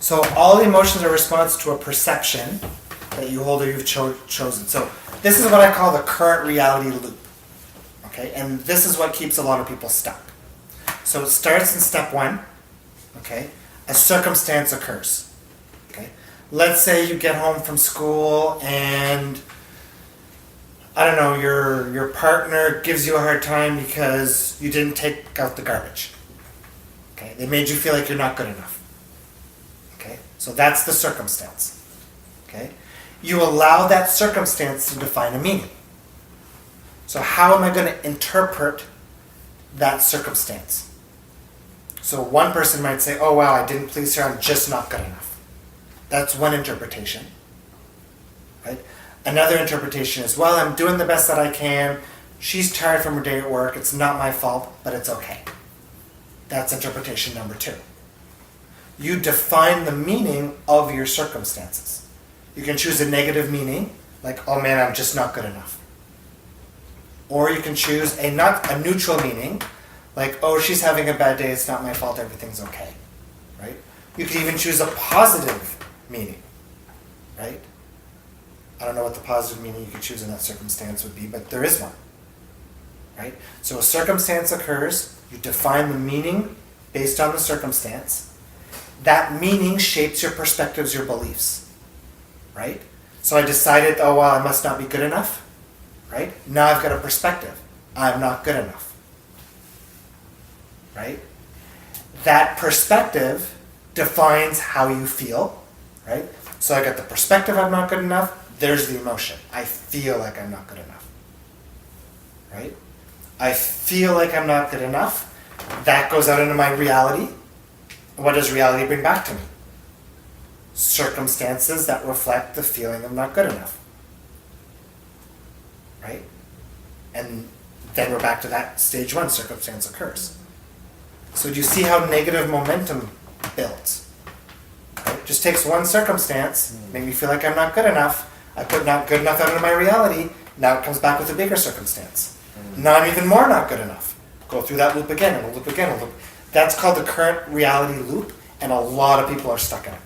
Speaker 1: So all emotions are a response to a perception that you hold or you've chosen. So this is what I call the current reality loop. Okay, and this is what keeps a lot of people stuck. So it starts in step 1. Okay, a circumstance occurs. Okay, let's say you get home from school and I don't know, your partner gives you a hard time because you didn't take out the garbage. Okay, they made you feel like you're not good enough. Okay, so that's the circumstance. Okay, you allow that circumstance to define a meaning. So how am I going to interpret that circumstance? So one person might say, oh wow, I didn't please her, I'm just not good enough. That's one interpretation. Right? Another interpretation is, well, I'm doing the best that I can. She's tired from her day at work. It's not my fault, but it's okay. That's interpretation number 2. You define the meaning of your circumstances. You can choose a negative meaning, like, oh man, I'm just not good enough. Or you can choose a neutral meaning, like, oh, she's having a bad day, it's not my fault, everything's okay. Right? You can even choose a positive meaning. Right? I don't know what the positive meaning you could choose in that circumstance would be, but there is one. Right? So a circumstance occurs, you define the meaning based on the circumstance. That meaning shapes your perspectives, your beliefs. Right? So I decided, oh well, I must not be good enough. Right? Now I've got a perspective. I'm not good enough. Right? That perspective defines how you feel. Right? So I got the perspective I'm not good enough. There's the emotion. I feel like I'm not good enough. Right? I feel like I'm not good enough. That goes out into my reality. What does reality bring back to me? Circumstances that reflect the feeling of not good enough. Right? And then we're back to that stage 1, circumstance occurs. So do you see how negative momentum builds? Right? It just takes one circumstance, make me feel like I'm not good enough. I put not good enough out into my reality. Now it comes back with a bigger circumstance. Now I'm even more not good enough. Go through that loop again, and a loop again, and a loop. That's called the current reality loop, and a lot of people are stuck in it.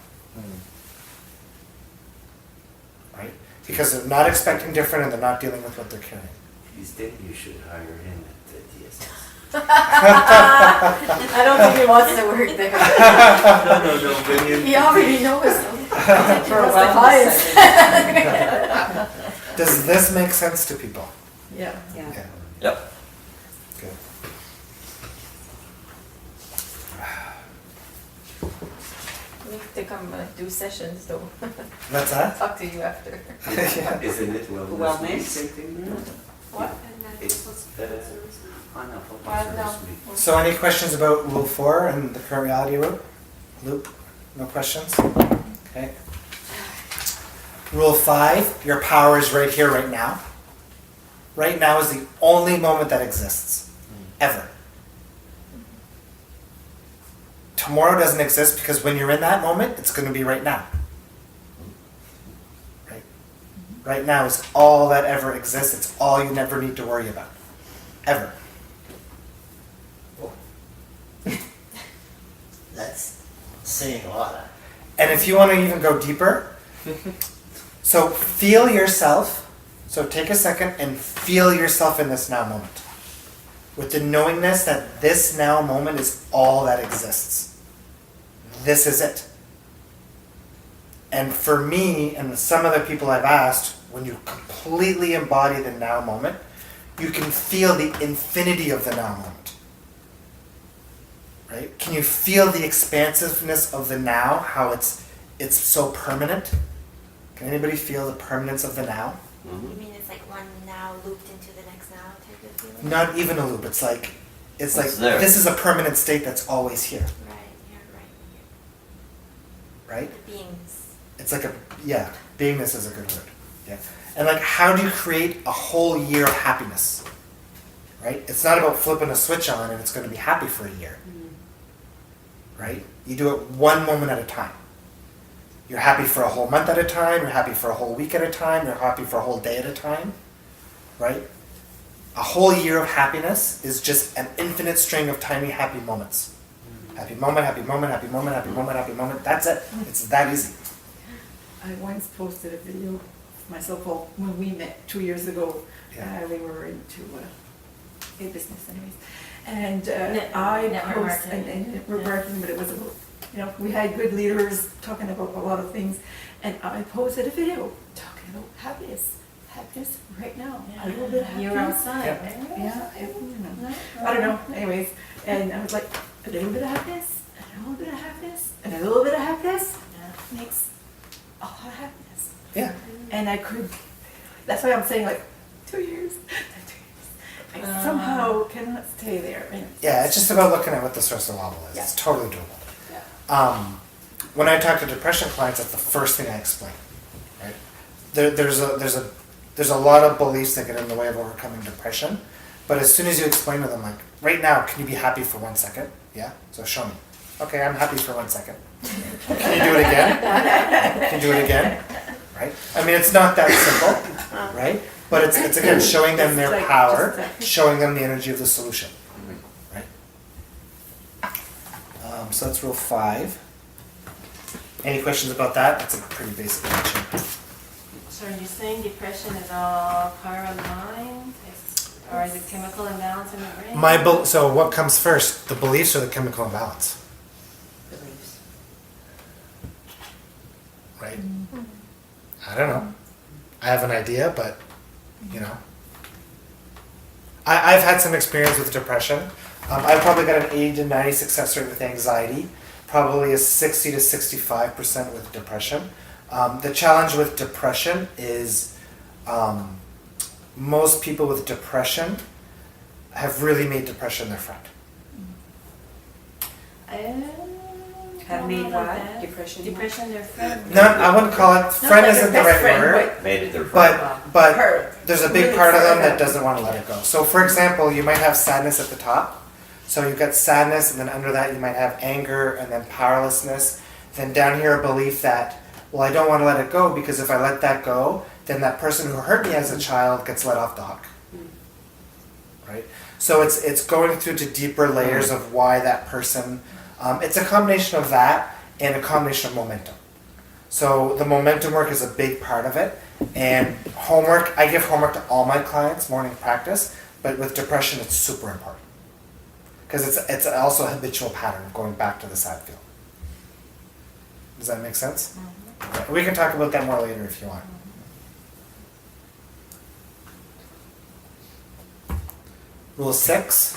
Speaker 1: Right? Because they're not expecting different, and they're not dealing with what they're carrying.
Speaker 7: He's dead, you should hire him at the TSS.
Speaker 6: I don't think he wants to work there.
Speaker 7: No, bring him.
Speaker 6: He already knows them.
Speaker 8: For a
Speaker 6: Wants the
Speaker 8: wellness
Speaker 6: clients.
Speaker 1: Does this make sense to people?
Speaker 6: Yeah.
Speaker 8: Yeah.
Speaker 1: Okay.
Speaker 3: Yep.
Speaker 1: Good.
Speaker 6: We need to come do sessions though.
Speaker 1: What's that?
Speaker 6: Talk to you after.
Speaker 1: Yeah.
Speaker 7: Isn't it wellness?
Speaker 8: Wellness.
Speaker 7: Same thing?
Speaker 6: What?
Speaker 2: And then
Speaker 1: So any questions about Rule 4 and the current reality loop? No questions? Okay. Rule 5, your power is right here, right now. Right now is the only moment that exists, ever. Tomorrow doesn't exist because when you're in that moment, it's going to be right now. Right? Right now is all that ever exists. It's all you never need to worry about. Ever.
Speaker 5: That's saying a lot.
Speaker 1: And if you want to even go deeper, so feel yourself. So take a second and feel yourself in this now moment. With the knowingness that this now moment is all that exists. This is it. And for me and some other people I've asked, when you completely embody the now moment, you can feel the infinity of the now moment. Right? Can you feel the expansiveness of the now, how it's so permanent? Can anybody feel the permanence of the now?
Speaker 2: You mean it's like one now looped into the next now type of feeling?
Speaker 1: Not even a loop. It's like
Speaker 3: there.
Speaker 1: this is a permanent state that's always here.
Speaker 2: Right, yeah, right.
Speaker 1: Right?
Speaker 2: The beings.
Speaker 1: It's like beingness is a good word. Yeah. And like, how do you create a whole year of happiness? Right? It's not about flipping a switch on and it's going to be happy for a year. Right? You do it one moment at a time. You're happy for a whole month at a time, you're happy for a whole week at a time, you're happy for a whole day at a time. Right? A whole year of happiness is just an infinite string of tiny happy moments. Happy moment, happy moment, happy moment, happy moment, happy moment. That's it. It's that easy.
Speaker 6: I once posted a video of myself when we met 2 years ago.
Speaker 1: Yeah.
Speaker 6: We were into a business anyways. And
Speaker 9: Network
Speaker 6: posted,
Speaker 9: marketing.
Speaker 6: and we're working, but it was about, we had good leaders talking about a lot of things. And I posted a video talking about happiness right now. A little bit of happiness.
Speaker 9: You were outside,
Speaker 1: Yeah.
Speaker 9: right?
Speaker 6: Yeah, I don't know. Anyways, and I was like, a little bit of happiness, and a little bit of happiness, and a little bit of happiness makes a lot of happiness.
Speaker 1: Yeah.
Speaker 6: And that's why I'm saying like 2 years. I somehow cannot stay there. And
Speaker 1: Yeah, it's just about looking at what the source of wobble is.
Speaker 6: Yeah.
Speaker 1: It's totally doable.
Speaker 6: Yeah.
Speaker 1: When I talk to depression clients, that's the first thing I explain. Right? There's a lot of beliefs that get in the way of overcoming depression, but as soon as you explain to them, like, right now, can you be happy for 1 second? Yeah. So show me. Okay, I'm happy for 1 second. Can you do it again? Can you do it again? Right? I mean, it's not that simple, right? But it's again showing them their
Speaker 6: It's like
Speaker 1: power,
Speaker 6: just
Speaker 1: showing them the energy of the solution. Right? So that's rule 5. Any questions about that? That's a pretty basic answer.
Speaker 9: So are you saying depression is all power of the mind? Or is it chemical imbalance in the brain?
Speaker 1: So what comes first, the beliefs or the chemical imbalance?
Speaker 9: Beliefs.
Speaker 1: Right? I don't know. I have an idea, but I've had some experience with depression. I've probably got an 80 to 90 success rate with anxiety, probably a 60 to 65% with depression. The challenge with depression is most people with depression have really made depression their friend.
Speaker 8: Have made what? Depression?
Speaker 9: Depression, their friend.
Speaker 1: I wouldn't call it, friend
Speaker 6: like
Speaker 1: isn't
Speaker 6: their
Speaker 1: the right
Speaker 6: best friend,
Speaker 1: word.
Speaker 3: Made it their friend.
Speaker 1: But there's a big
Speaker 6: Really
Speaker 1: part of them
Speaker 6: far
Speaker 1: that
Speaker 6: down.
Speaker 1: doesn't want to let it go. So for example, you might have sadness at the top. So you've got sadness, and then under that you might have anger, and then powerlessness. Then down here a belief that, well, I don't want to let it go because if I let that go, then that person who hurt me as a child gets let off the hook. Right? So it's going through to deeper layers of why that person, it's a combination of that and a combination of momentum. So the momentum work is a big part of it. And homework, I give homework to all my clients, morning practice, but with depression it's super important. Because it's also a habitual pattern of going back to the sad feel. Does that make sense? Okay. We can talk about that more later if you want. Rule 6,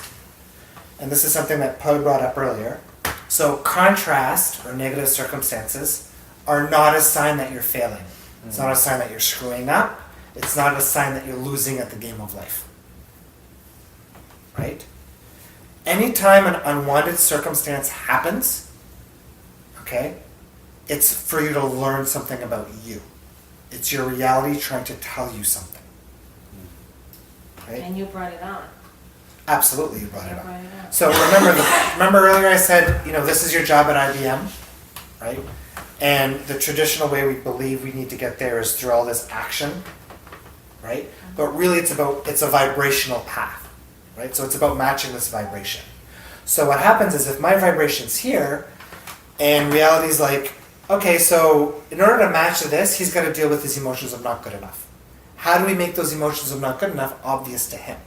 Speaker 1: and this is something that Poe brought up earlier. So contrast or negative circumstances are not a sign that you're failing. It's not a sign that you're screwing up. It's not a sign that you're losing at the game of life. right? Anytime an unwanted circumstance happens, okay, it's for you to learn something about you. It's your reality trying to tell you something. Right?
Speaker 9: And you brought it on.
Speaker 1: Absolutely, you brought
Speaker 9: You
Speaker 1: it up.
Speaker 9: brought it on.
Speaker 1: So remember earlier I said, this is your job at IBM, right? And the traditional way we believe we need to get there is through all this action, right? But really it's a vibrational path, right? So it's about matching this vibration. So what happens is if my vibration's here, and reality's like, okay, so in order to match this, he's got to deal with his emotions of not good enough. How do we make those emotions of not good enough obvious to him?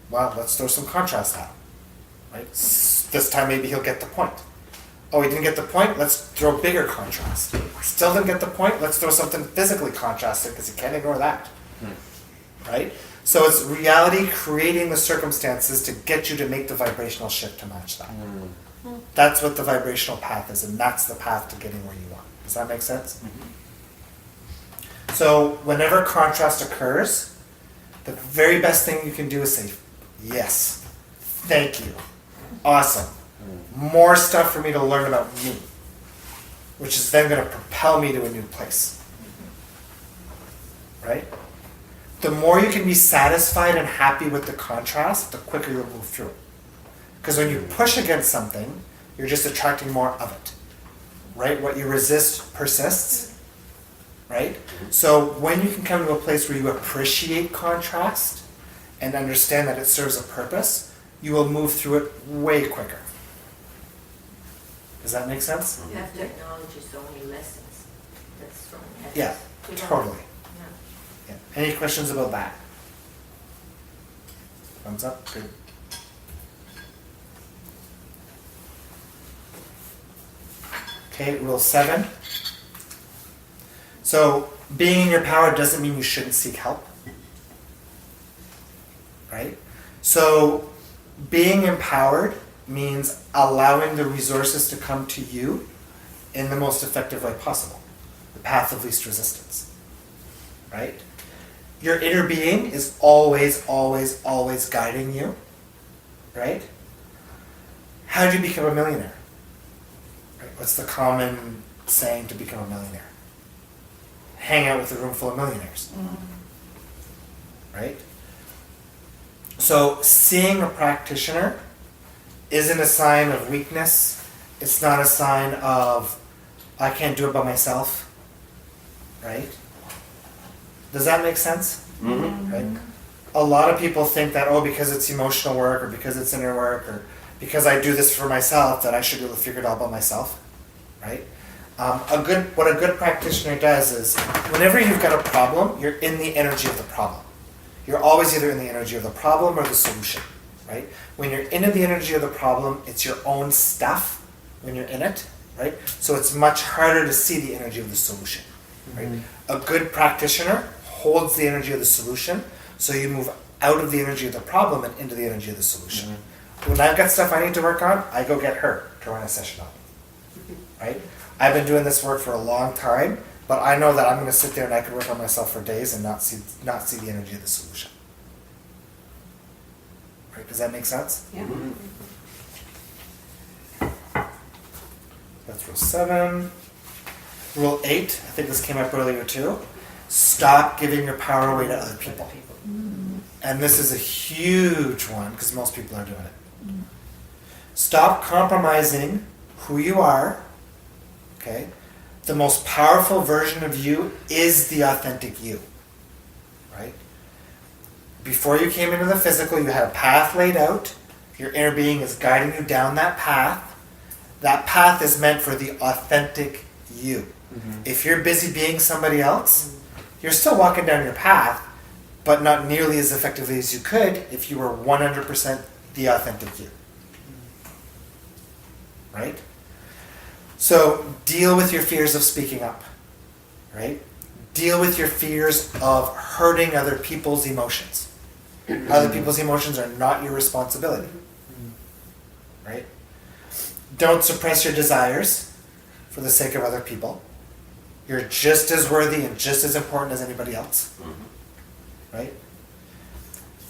Speaker 1: Well, let's throw some contrast out, right? This time maybe he'll get the point. Oh, he didn't get the point? Let's throw bigger contrast. Still didn't get the point? Let's throw something physically contrasted because you can't ignore that, right? So it's reality creating the circumstances to get you to make the vibrational shift to match that. That's what the vibrational path is, and that's the path to getting where you want. Does that make sense? So whenever contrast occurs, the very best thing you can do is say, yes, thank you, awesome. More stuff for me to learn about me, which is then going to propel me to a new place. Right? The more you can be satisfied and happy with the contrast, the quicker you'll move through it. Because when you push against something, you're just attracting more of it. Right? What you resist persists. Right? So when you can come to a place where you appreciate contrast and understand that it serves a purpose, you will move through it way quicker. Does that make sense?
Speaker 11: You have to acknowledge so many lessons. That's from
Speaker 1: Yeah, totally.
Speaker 11: Yeah.
Speaker 1: Yeah. Any questions about that? Thumbs up. Good. Okay, rule 7. So being in your power doesn't mean you shouldn't seek help. Right? So being empowered means allowing the resources to come to you in the most effective way possible. The path of least resistance. Right? Your inner being is always, always, always guiding you. Right? How did you become a millionaire? Right? What's the common saying to become a millionaire? Hang out with a room full of millionaires. Right? So seeing a practitioner isn't a sign of weakness. It's not a sign of, I can't do it by myself. Right? Does that make sense?
Speaker 3: Mm-hmm.
Speaker 1: Right? A lot of people think that, because it's emotional work or because it's inner work or because I do this for myself that I should be able to figure it out by myself. Right? What a good practitioner does is whenever you've got a problem, you're in the energy of the problem. You're always either in the energy of the problem or the solution, right? When you're in the energy of the problem, it's your own stuff when you're in it, right? So it's much harder to see the energy of the solution, right? A good practitioner holds the energy of the solution, so you move out of the energy of the problem and into the energy of the solution. When I've got stuff I need to work on, I go get her to run a session on it, right? I've been doing this work for a long time, but I know that I'm going to sit there and I can work on myself for days and not see the energy of the solution. Right? Does that make sense?
Speaker 8: Yeah.
Speaker 1: That's rule 7. Rule 8, I think this came up earlier too. Stop giving your power away to other people. And this is a huge one because most people are doing it. Stop compromising who you are. Okay? The most powerful version of you is the authentic you. Right? Before you came into the physical, you had a path laid out. Your inner being is guiding you down that path. That path is meant for the authentic you. If you're busy being somebody else, you're still walking down your path, but not nearly as effectively as you could if you were 100% the authentic you. Right? So deal with your fears of speaking up. Right? Deal with your fears of hurting other people's emotions. Other people's emotions are not your responsibility. Right? Don't suppress your desires for the sake of other people. You're just as worthy and just as important as anybody else. Right?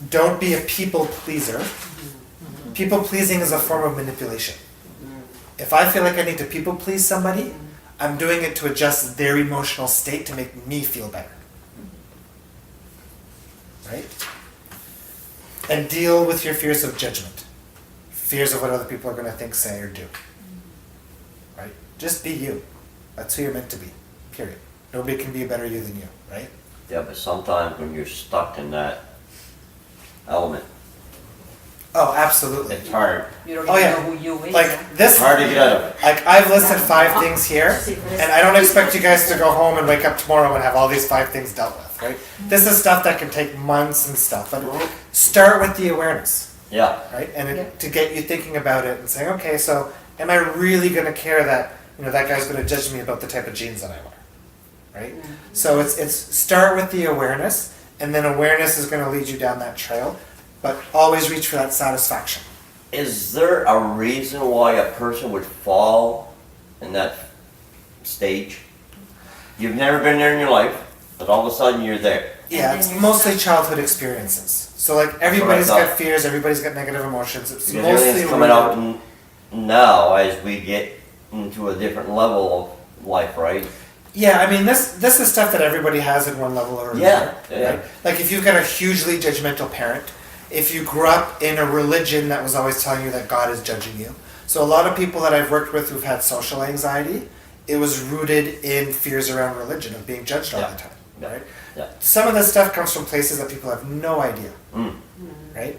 Speaker 1: don't be a people pleaser. People pleasing is a form of manipulation. If I feel like I need to people please somebody, I'm doing it to adjust their emotional state to make me feel better. Right? And deal with your fears of judgment. Fears of what other people are going to think, say, or do. Right? Just be you. That's who you're meant to be. Period. Nobody can be a better you than you, right?
Speaker 3: Yeah, but sometimes when you're stuck in that element,
Speaker 1: Oh, absolutely.
Speaker 3: it's hard.
Speaker 8: You don't
Speaker 1: Oh,
Speaker 8: even
Speaker 1: yeah.
Speaker 8: know who you is.
Speaker 1: Like this,
Speaker 3: It's hard to get out of it.
Speaker 1: like I've listed 5 things here, and I don't expect you guys to go home and wake up tomorrow and have all these 5 things dealt with, right? This is stuff that can take months and stuff, but start with the awareness,
Speaker 3: Yeah,
Speaker 1: right? And to get you thinking about it and saying, okay, so am I really going to care that that guy's going to judge me about the type of jeans that I wear, right? So it's start with the awareness, and then awareness is going to lead you down that trail, but always reach for that satisfaction.
Speaker 3: is there a reason why a person would fall in that stage? You've never been there in your life, but all of a sudden you're there.
Speaker 1: Yeah,
Speaker 2: And
Speaker 1: it's
Speaker 2: then you're
Speaker 1: mostly
Speaker 2: stuck.
Speaker 1: childhood experiences. So like everybody's
Speaker 3: That's what I
Speaker 1: got fears, everybody's got negative emotions. It's
Speaker 3: Because
Speaker 1: mostly
Speaker 3: everything's coming out
Speaker 1: rooted-
Speaker 3: now as we get into a different level of life, right?
Speaker 1: Yeah, I mean this is stuff that everybody has in one level or
Speaker 3: Yeah,
Speaker 1: another.
Speaker 3: yeah.
Speaker 1: Right? Like if you've got a hugely judgmental parent, if you grew up in a religion that was always telling you that God is judging you. So a lot of people that I've worked with who've had social anxiety, it was rooted in fears around religion of being judged all
Speaker 3: Yeah.
Speaker 1: the time.
Speaker 3: Yeah.
Speaker 1: Right?
Speaker 3: Yeah.
Speaker 1: Some of this stuff comes from places that people have no idea.
Speaker 3: Mm.
Speaker 1: Right?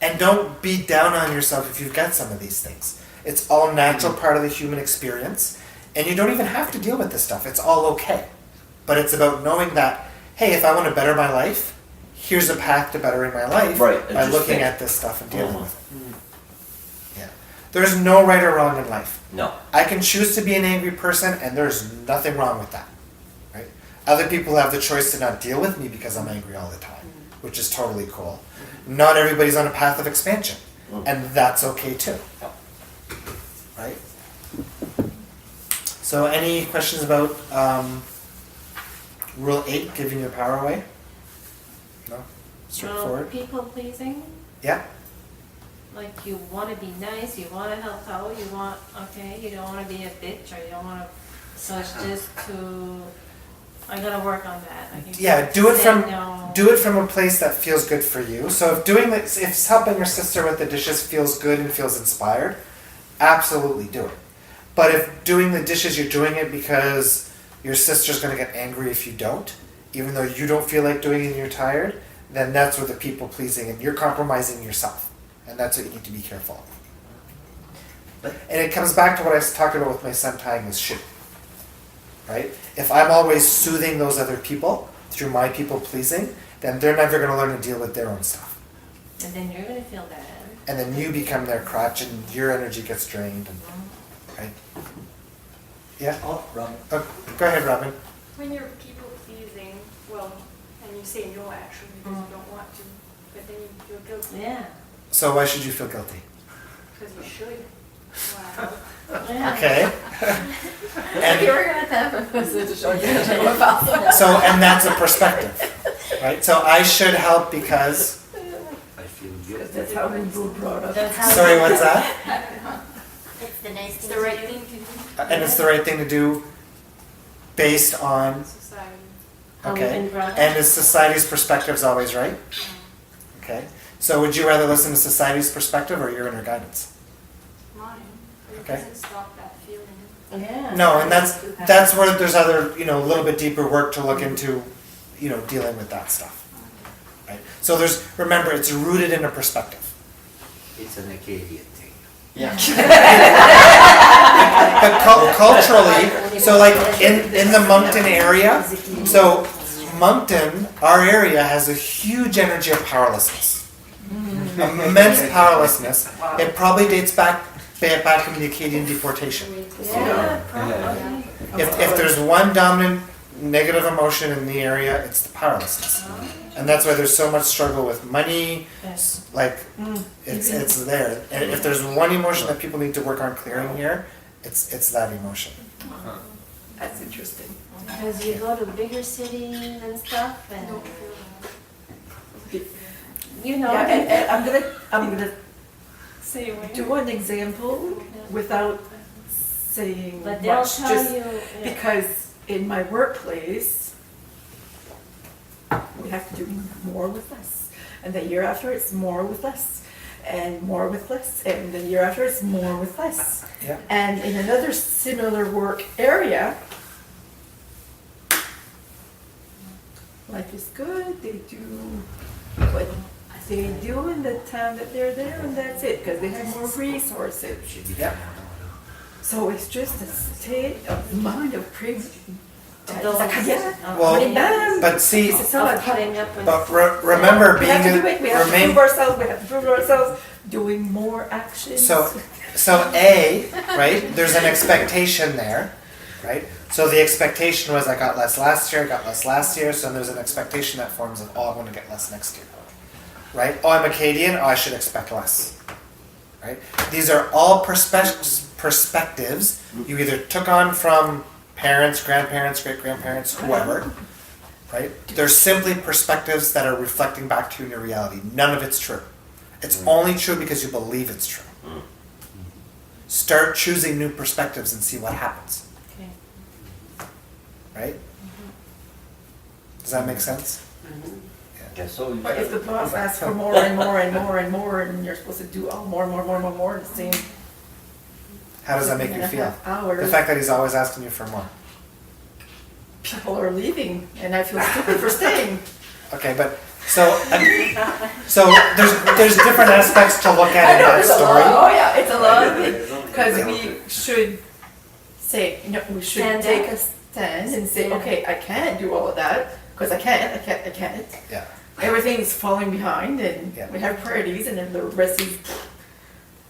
Speaker 1: And don't beat down on yourself if you've got some of these things. It's all natural part of the human experience, and you don't even have to deal with this stuff. It's all okay. But it's about knowing that, hey, if I want to better my life, here's a path to bettering my life
Speaker 3: Right,
Speaker 1: by
Speaker 3: just
Speaker 1: looking
Speaker 3: think.
Speaker 1: at this stuff and dealing
Speaker 3: Mhm.
Speaker 1: with it. Yeah. There's no right or wrong in life.
Speaker 3: No.
Speaker 1: I can choose to be an angry person, and there's nothing wrong with that. Right? Other people have the choice to not deal with me because I'm angry all the time, which is totally cool. Not everybody's on a path of expansion, and that's okay too. Right? So, any questions about Rule 8, giving your power away? No? Straightforward?
Speaker 9: People pleasing,
Speaker 1: Yeah?
Speaker 9: like you want to be nice, you want to help out, you want, you don't want to be a bitch, or you don't want to, so it's just to, I gotta work on that. Like you
Speaker 1: Yeah, do it
Speaker 9: say
Speaker 1: from
Speaker 9: no.
Speaker 1: do it from a place that feels good for you. So if doing this, if helping your sister with the dishes feels good and feels inspired, absolutely do it. But if doing the dishes, you're doing it because your sister's going to get angry if you don't, even though you don't feel like doing it and you're tired, then that's where the people pleasing and you're compromising yourself, and that's what you need to be careful of. And it comes back to what I was talking about with my son tying his shoe. Right? If I'm always soothing those other people through my people pleasing, then they're never going to learn to deal with their own stuff.
Speaker 9: And then you're gonna feel bad.
Speaker 1: And then you become their crutch and your energy gets drained. And, right? Yeah?
Speaker 5: Oh, Robin.
Speaker 1: Oh, go ahead, Robin.
Speaker 10: When you're people pleasing, well, and you say no actually because you don't want to, but then you feel guilty
Speaker 9: Yeah.
Speaker 1: So why should you feel guilty?
Speaker 10: because you should. Wow.
Speaker 9: Yeah.
Speaker 1: Okay. And
Speaker 10: You were gonna have a visit to show you about that.
Speaker 1: so, and that's a perspective. Right? So I should help because,
Speaker 4: I feel good.
Speaker 6: That's how we were brought up.
Speaker 2: That's how
Speaker 1: sorry, what's that?
Speaker 2: it's the nice
Speaker 10: It's
Speaker 2: thing
Speaker 10: the right
Speaker 2: to do.
Speaker 10: thing to do
Speaker 1: And it's the right thing to do based on,
Speaker 10: in society.
Speaker 9: How we've
Speaker 1: okay.
Speaker 9: been brought up.
Speaker 1: And is society's perspectives always right? Okay. So would you rather listen to society's perspective or your inner guidance?
Speaker 10: Mine, but it
Speaker 1: Okay.
Speaker 10: doesn't stop that feeling.
Speaker 9: Yeah.
Speaker 1: No, and that's where there's other, a little bit deeper work to look into, dealing with that stuff. Right? So remember, it's rooted in a perspective.
Speaker 7: It's an Acadian thing.
Speaker 5: Yeah.
Speaker 1: But culturally, so like in the Moncton area, so Moncton, our area has a huge energy of powerlessness. Immense powerlessness. It probably dates back from the Acadian deportation.
Speaker 9: Yeah, probably.
Speaker 1: If there's one dominant negative emotion in the area, it's the powerlessness. And that's why there's so much struggle with money,
Speaker 9: Yes.
Speaker 1: like it's there. And if there's one emotion that people need to work on clearing here, it's that emotion.
Speaker 6: That's interesting.
Speaker 9: Because you go to bigger cities and stuff,
Speaker 10: I
Speaker 9: and
Speaker 10: don't feel that.
Speaker 9: you know.
Speaker 6: Yeah, and I'm gonna
Speaker 10: Say away.
Speaker 6: do an example without saying
Speaker 9: But they'll
Speaker 6: much,
Speaker 9: tell
Speaker 6: just
Speaker 9: you,
Speaker 6: because in my workplace, we have to do more with less. And the year after, it's more with less. And more with less. And the year after, it's more with less.
Speaker 1: Yeah.
Speaker 6: And in another similar work area, life is good, they do what they do in the time that they're there, and that's it, because they have more resources.
Speaker 1: Yeah.
Speaker 6: So it's just a state of mind of praise.
Speaker 9: Those-
Speaker 1: Well, but see,
Speaker 6: It's
Speaker 9: of
Speaker 6: not
Speaker 9: putting up with.
Speaker 1: but remember
Speaker 6: we have to do
Speaker 1: being
Speaker 6: it, we have to
Speaker 1: remain.
Speaker 6: prove ourselves, we have to prove ourselves, doing more actions.
Speaker 1: So A, right? There's an expectation there, right? So the expectation was I got less last year, I got less last year, so there's an expectation that forms of, oh, I'm going to get less next year, right? Oh, I'm Acadian, oh, I should expect less, right? These are all perspectives you either took on from parents, grandparents, great-grandparents, whoever, right? They're simply perspectives that are reflecting back to you in your reality. None of it's true. It's only true because you believe it's true. Start choosing new perspectives and see what happens.
Speaker 9: Okay.
Speaker 1: Right? Does that make sense?
Speaker 3: Yeah, so
Speaker 6: But if the boss asks for more and more and more and more, and you're supposed to do more, the same.
Speaker 1: How does that make you feel?
Speaker 6: Hours.
Speaker 1: The fact that he's always asking you for more.
Speaker 6: People are leaving, and I feel stupid for staying.
Speaker 1: Okay, but so there's different aspects to look at in that
Speaker 6: it's a
Speaker 1: story.
Speaker 6: lot. Oh yeah, it's a lot of things. Because we should say, we should
Speaker 9: Stand
Speaker 6: take
Speaker 9: up.
Speaker 6: a stand and say,
Speaker 9: Yeah.
Speaker 6: okay, I can't do all of that because I can't.
Speaker 1: Yeah.
Speaker 6: Everything's falling behind, and
Speaker 1: Yeah.
Speaker 6: we have priorities, and then the rest is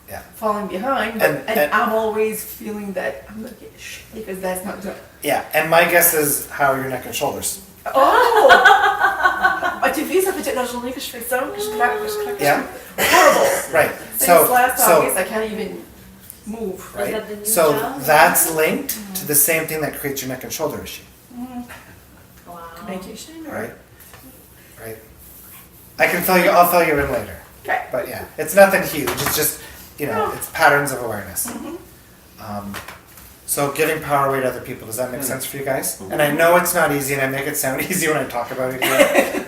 Speaker 1: Yeah.
Speaker 6: falling behind. But,
Speaker 1: And-
Speaker 6: and I'm always feeling that I'm gonna get shit because that's not done.
Speaker 1: Yeah, and my guess is how are your neck and shoulders.
Speaker 6: Oh! Tu vis, ça fait toute la journée que je fais ça, que je claque, que je claque.
Speaker 1: Yeah.
Speaker 6: Horrible.
Speaker 1: Right.
Speaker 6: Since last August, I can't even move.
Speaker 1: right.
Speaker 9: that the new
Speaker 1: So
Speaker 9: job?
Speaker 1: that's linked to the same thing that creates your neck and shoulder issue.
Speaker 9: Wow.
Speaker 6: Communication, or?
Speaker 1: Right. Right. I'll fill you in later.
Speaker 6: Okay.
Speaker 1: But yeah, it's nothing huge. It's just, it's patterns of awareness. So giving power away to other people, does that make sense for you guys? And I know it's not easy, and I make it sound easy when I talk about it here.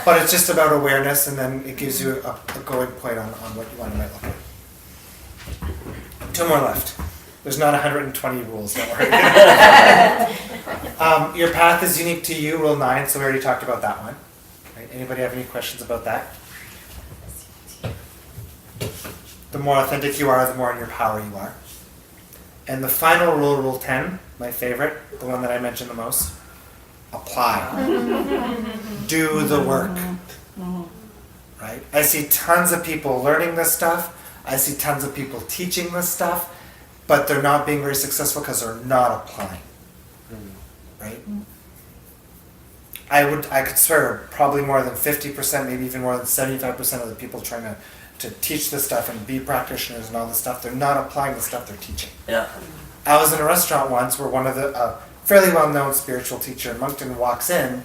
Speaker 1: But it's just about awareness, and then it gives you a going point on what you want to might look at. 2 more left. There's not 120 rules, don't worry. Your path is unique to you, rule 9, so we already talked about that one. Right? Anybody have any questions about that? The more authentic you are, the more in your power you are. And the final rule, rule 10, my favorite, the one that I mentioned the most, apply. Do the work. Right? I see tons of people learning this stuff. I see tons of people teaching this stuff, but they're not being very successful because they're not applying. Right? I could swear probably more than 50%, maybe even more than 75% of the people trying to teach this stuff and be practitioners and all this stuff, they're not applying the stuff they're teaching.
Speaker 3: yeah.
Speaker 1: I was in a restaurant once where one of the fairly well-known spiritual teacher in Moncton walks in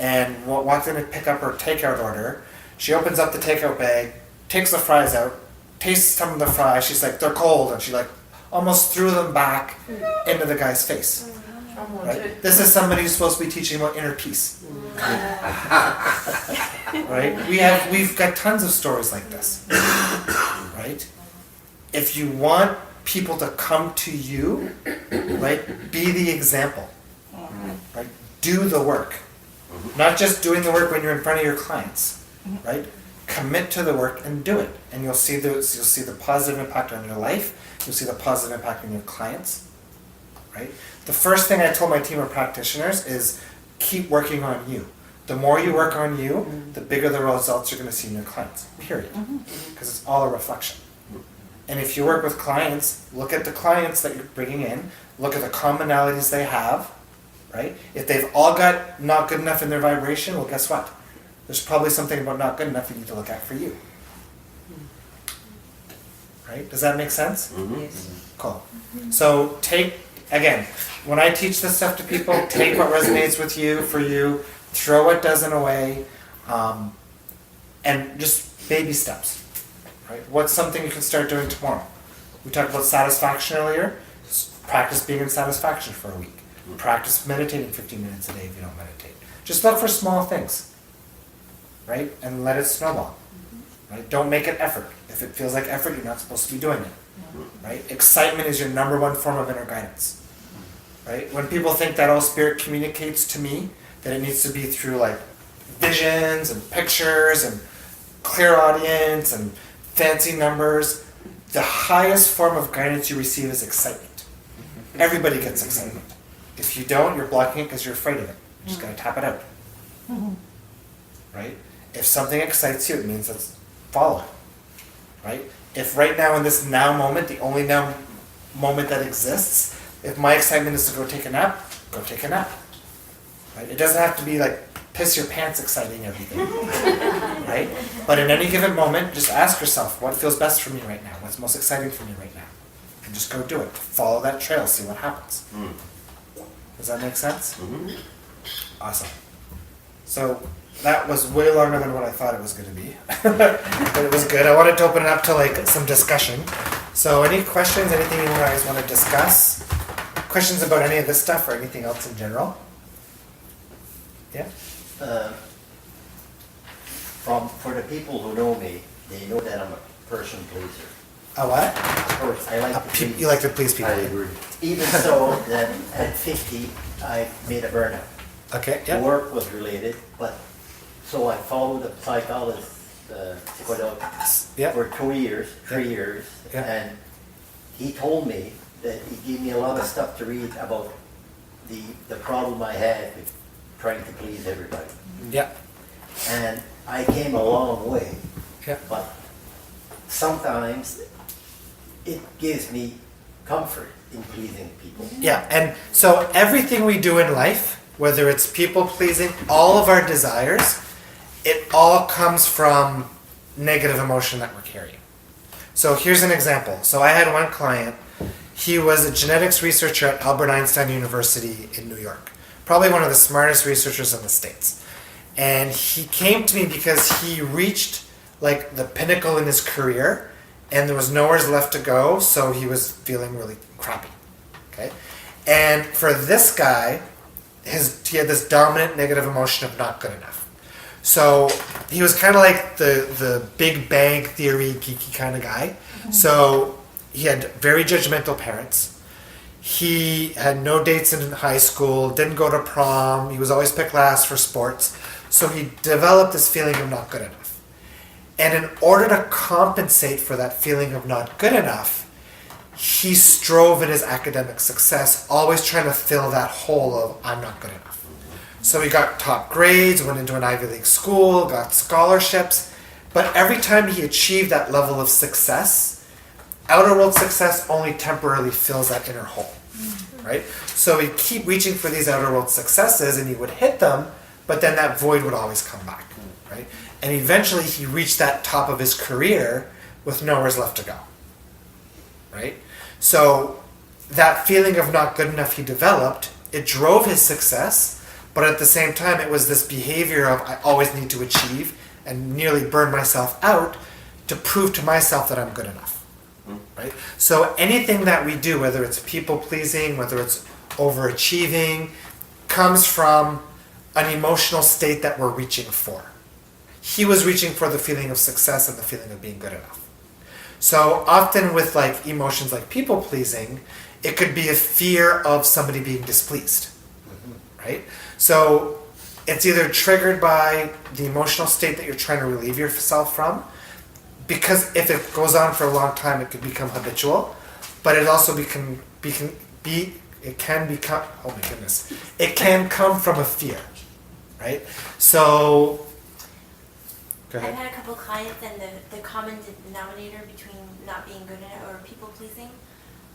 Speaker 1: and walked in to pick up her takeout order. She opens up the takeout bag, takes the fries out, tastes some of the fries. She's like, they're cold, and she almost threw them back into the guy's face. Right? This is somebody who's supposed to be teaching about inner peace. Right? We've got tons of stories like this. Right? If you want people to come to you, right, be the example. Right? Do the work. Not just doing the work when you're in front of your clients. Right? Commit to the work and do it. And you'll see the positive impact on your life. You'll see the positive impact on your clients. Right? The first thing I told my team of practitioners is keep working on you. The more you work on you, the bigger the results you're going to see in your clients, period. Because it's all a reflection. And if you work with clients, look at the clients that you're bringing in, look at the commonalities they have, right? If they've all got not good enough in their vibration, well, guess what? There's probably something about not good enough you need to look at for you. Right? Does that make sense?
Speaker 3: Yes.
Speaker 1: Cool. So again, when I teach this stuff to people, take what resonates with you, for you, throw what doesn't away. And just baby steps, right? What's something you can start doing tomorrow? We talked about satisfaction earlier. Practice being in satisfaction for a week. Practice meditating 15 minutes a day if you don't meditate. Just look for small things, right? And let it snowball, right? Don't make it effort. If it feels like effort, you're not supposed to be doing it, right? Excitement is your number one form of inner guidance, right? When people think that all spirit communicates to me, that it needs to be through like visions and pictures and clear audience and fancy numbers, the highest form of guidance you receive is excitement. Everybody gets excitement. If you don't, you're blocking it because you're afraid of it. You just gotta tap it out. Right? If something excites you, it means let's follow it. Right? If right now in this now moment, the only now moment that exists, if my excitement is to go take a nap, go take a nap. Right? It doesn't have to be like piss your pants exciting everything. Right? But in any given moment, just ask yourself, what feels best for me right now? What's most exciting for me right now? And just go do it. Follow that trail, see what happens. Does that make sense? Awesome. So that was way longer than what I thought it was going to be. But it was good. I wanted to open it up to like some discussion. So any questions, anything you guys want to discuss? Questions about any of this stuff or anything else in general? Yeah?
Speaker 5: For the people who know me, they know that I'm a person pleaser.
Speaker 1: A what?
Speaker 5: I like to please.
Speaker 1: You like to please people.
Speaker 7: I agree.
Speaker 5: Even so that at 50, I made a burnout.
Speaker 1: Okay,
Speaker 5: The
Speaker 1: yeah.
Speaker 5: work was related, but so I followed a psychologist
Speaker 1: Yeah.
Speaker 5: for 3 years,
Speaker 1: Yeah.
Speaker 5: and he told me that he gave me a lot of stuff to read about the problem I had with trying to please everybody.
Speaker 1: Yeah.
Speaker 5: And I came a long way,
Speaker 1: Yeah.
Speaker 5: but sometimes it gives me comfort in pleasing people.
Speaker 1: Yeah, and so everything we do in life, whether it's people pleasing, all of our desires, it all comes from negative emotion that we're carrying. So here's an example. So I had one client, he was a genetics researcher at Albert Einstein University in New York. Probably one of the smartest researchers in the States. And he came to me because he reached like the pinnacle in his career and there was nowhere left to go, so he was feeling really crappy. Okay? And for this guy, he had this dominant negative emotion of not good enough. So he was kind of like the Big Bang Theory geeky kind of guy. So he had very judgmental parents. He had no dates in high school, didn't go to prom, he was always picked last for sports. So he developed this feeling of not good enough. And in order to compensate for that feeling of not good enough, he strove in his academic success, always trying to fill that hole of I'm not good enough. So he got top grades, went into an Ivy League school, got scholarships, but every time he achieved that level of success, outer world success only temporarily fills that inner hole, right? So he'd keep reaching for these outer world successes and he would hit them, but then that void would always come back, right? And eventually he reached that top of his career with nowhere left to go, right? So that feeling of not good enough he developed, it drove his success, but at the same time it was this behavior of I always need to achieve and nearly burn myself out to prove to myself that I'm good enough, right? So anything that we do, whether it's people pleasing, whether it's overachieving, comes from an emotional state that we're reaching for. He was reaching for the feeling of success and the feeling of being good enough. So often with like emotions like people pleasing, it could be a fear of somebody being displeased, right? So it's either triggered by the emotional state that you're trying to relieve yourself from, because if it goes on for a long time, it could become habitual, but it also it can become, oh my goodness, it can come from a fear, right? So, go
Speaker 2: I've
Speaker 1: ahead.
Speaker 2: had a couple clients and the common denominator between not being good at it or people pleasing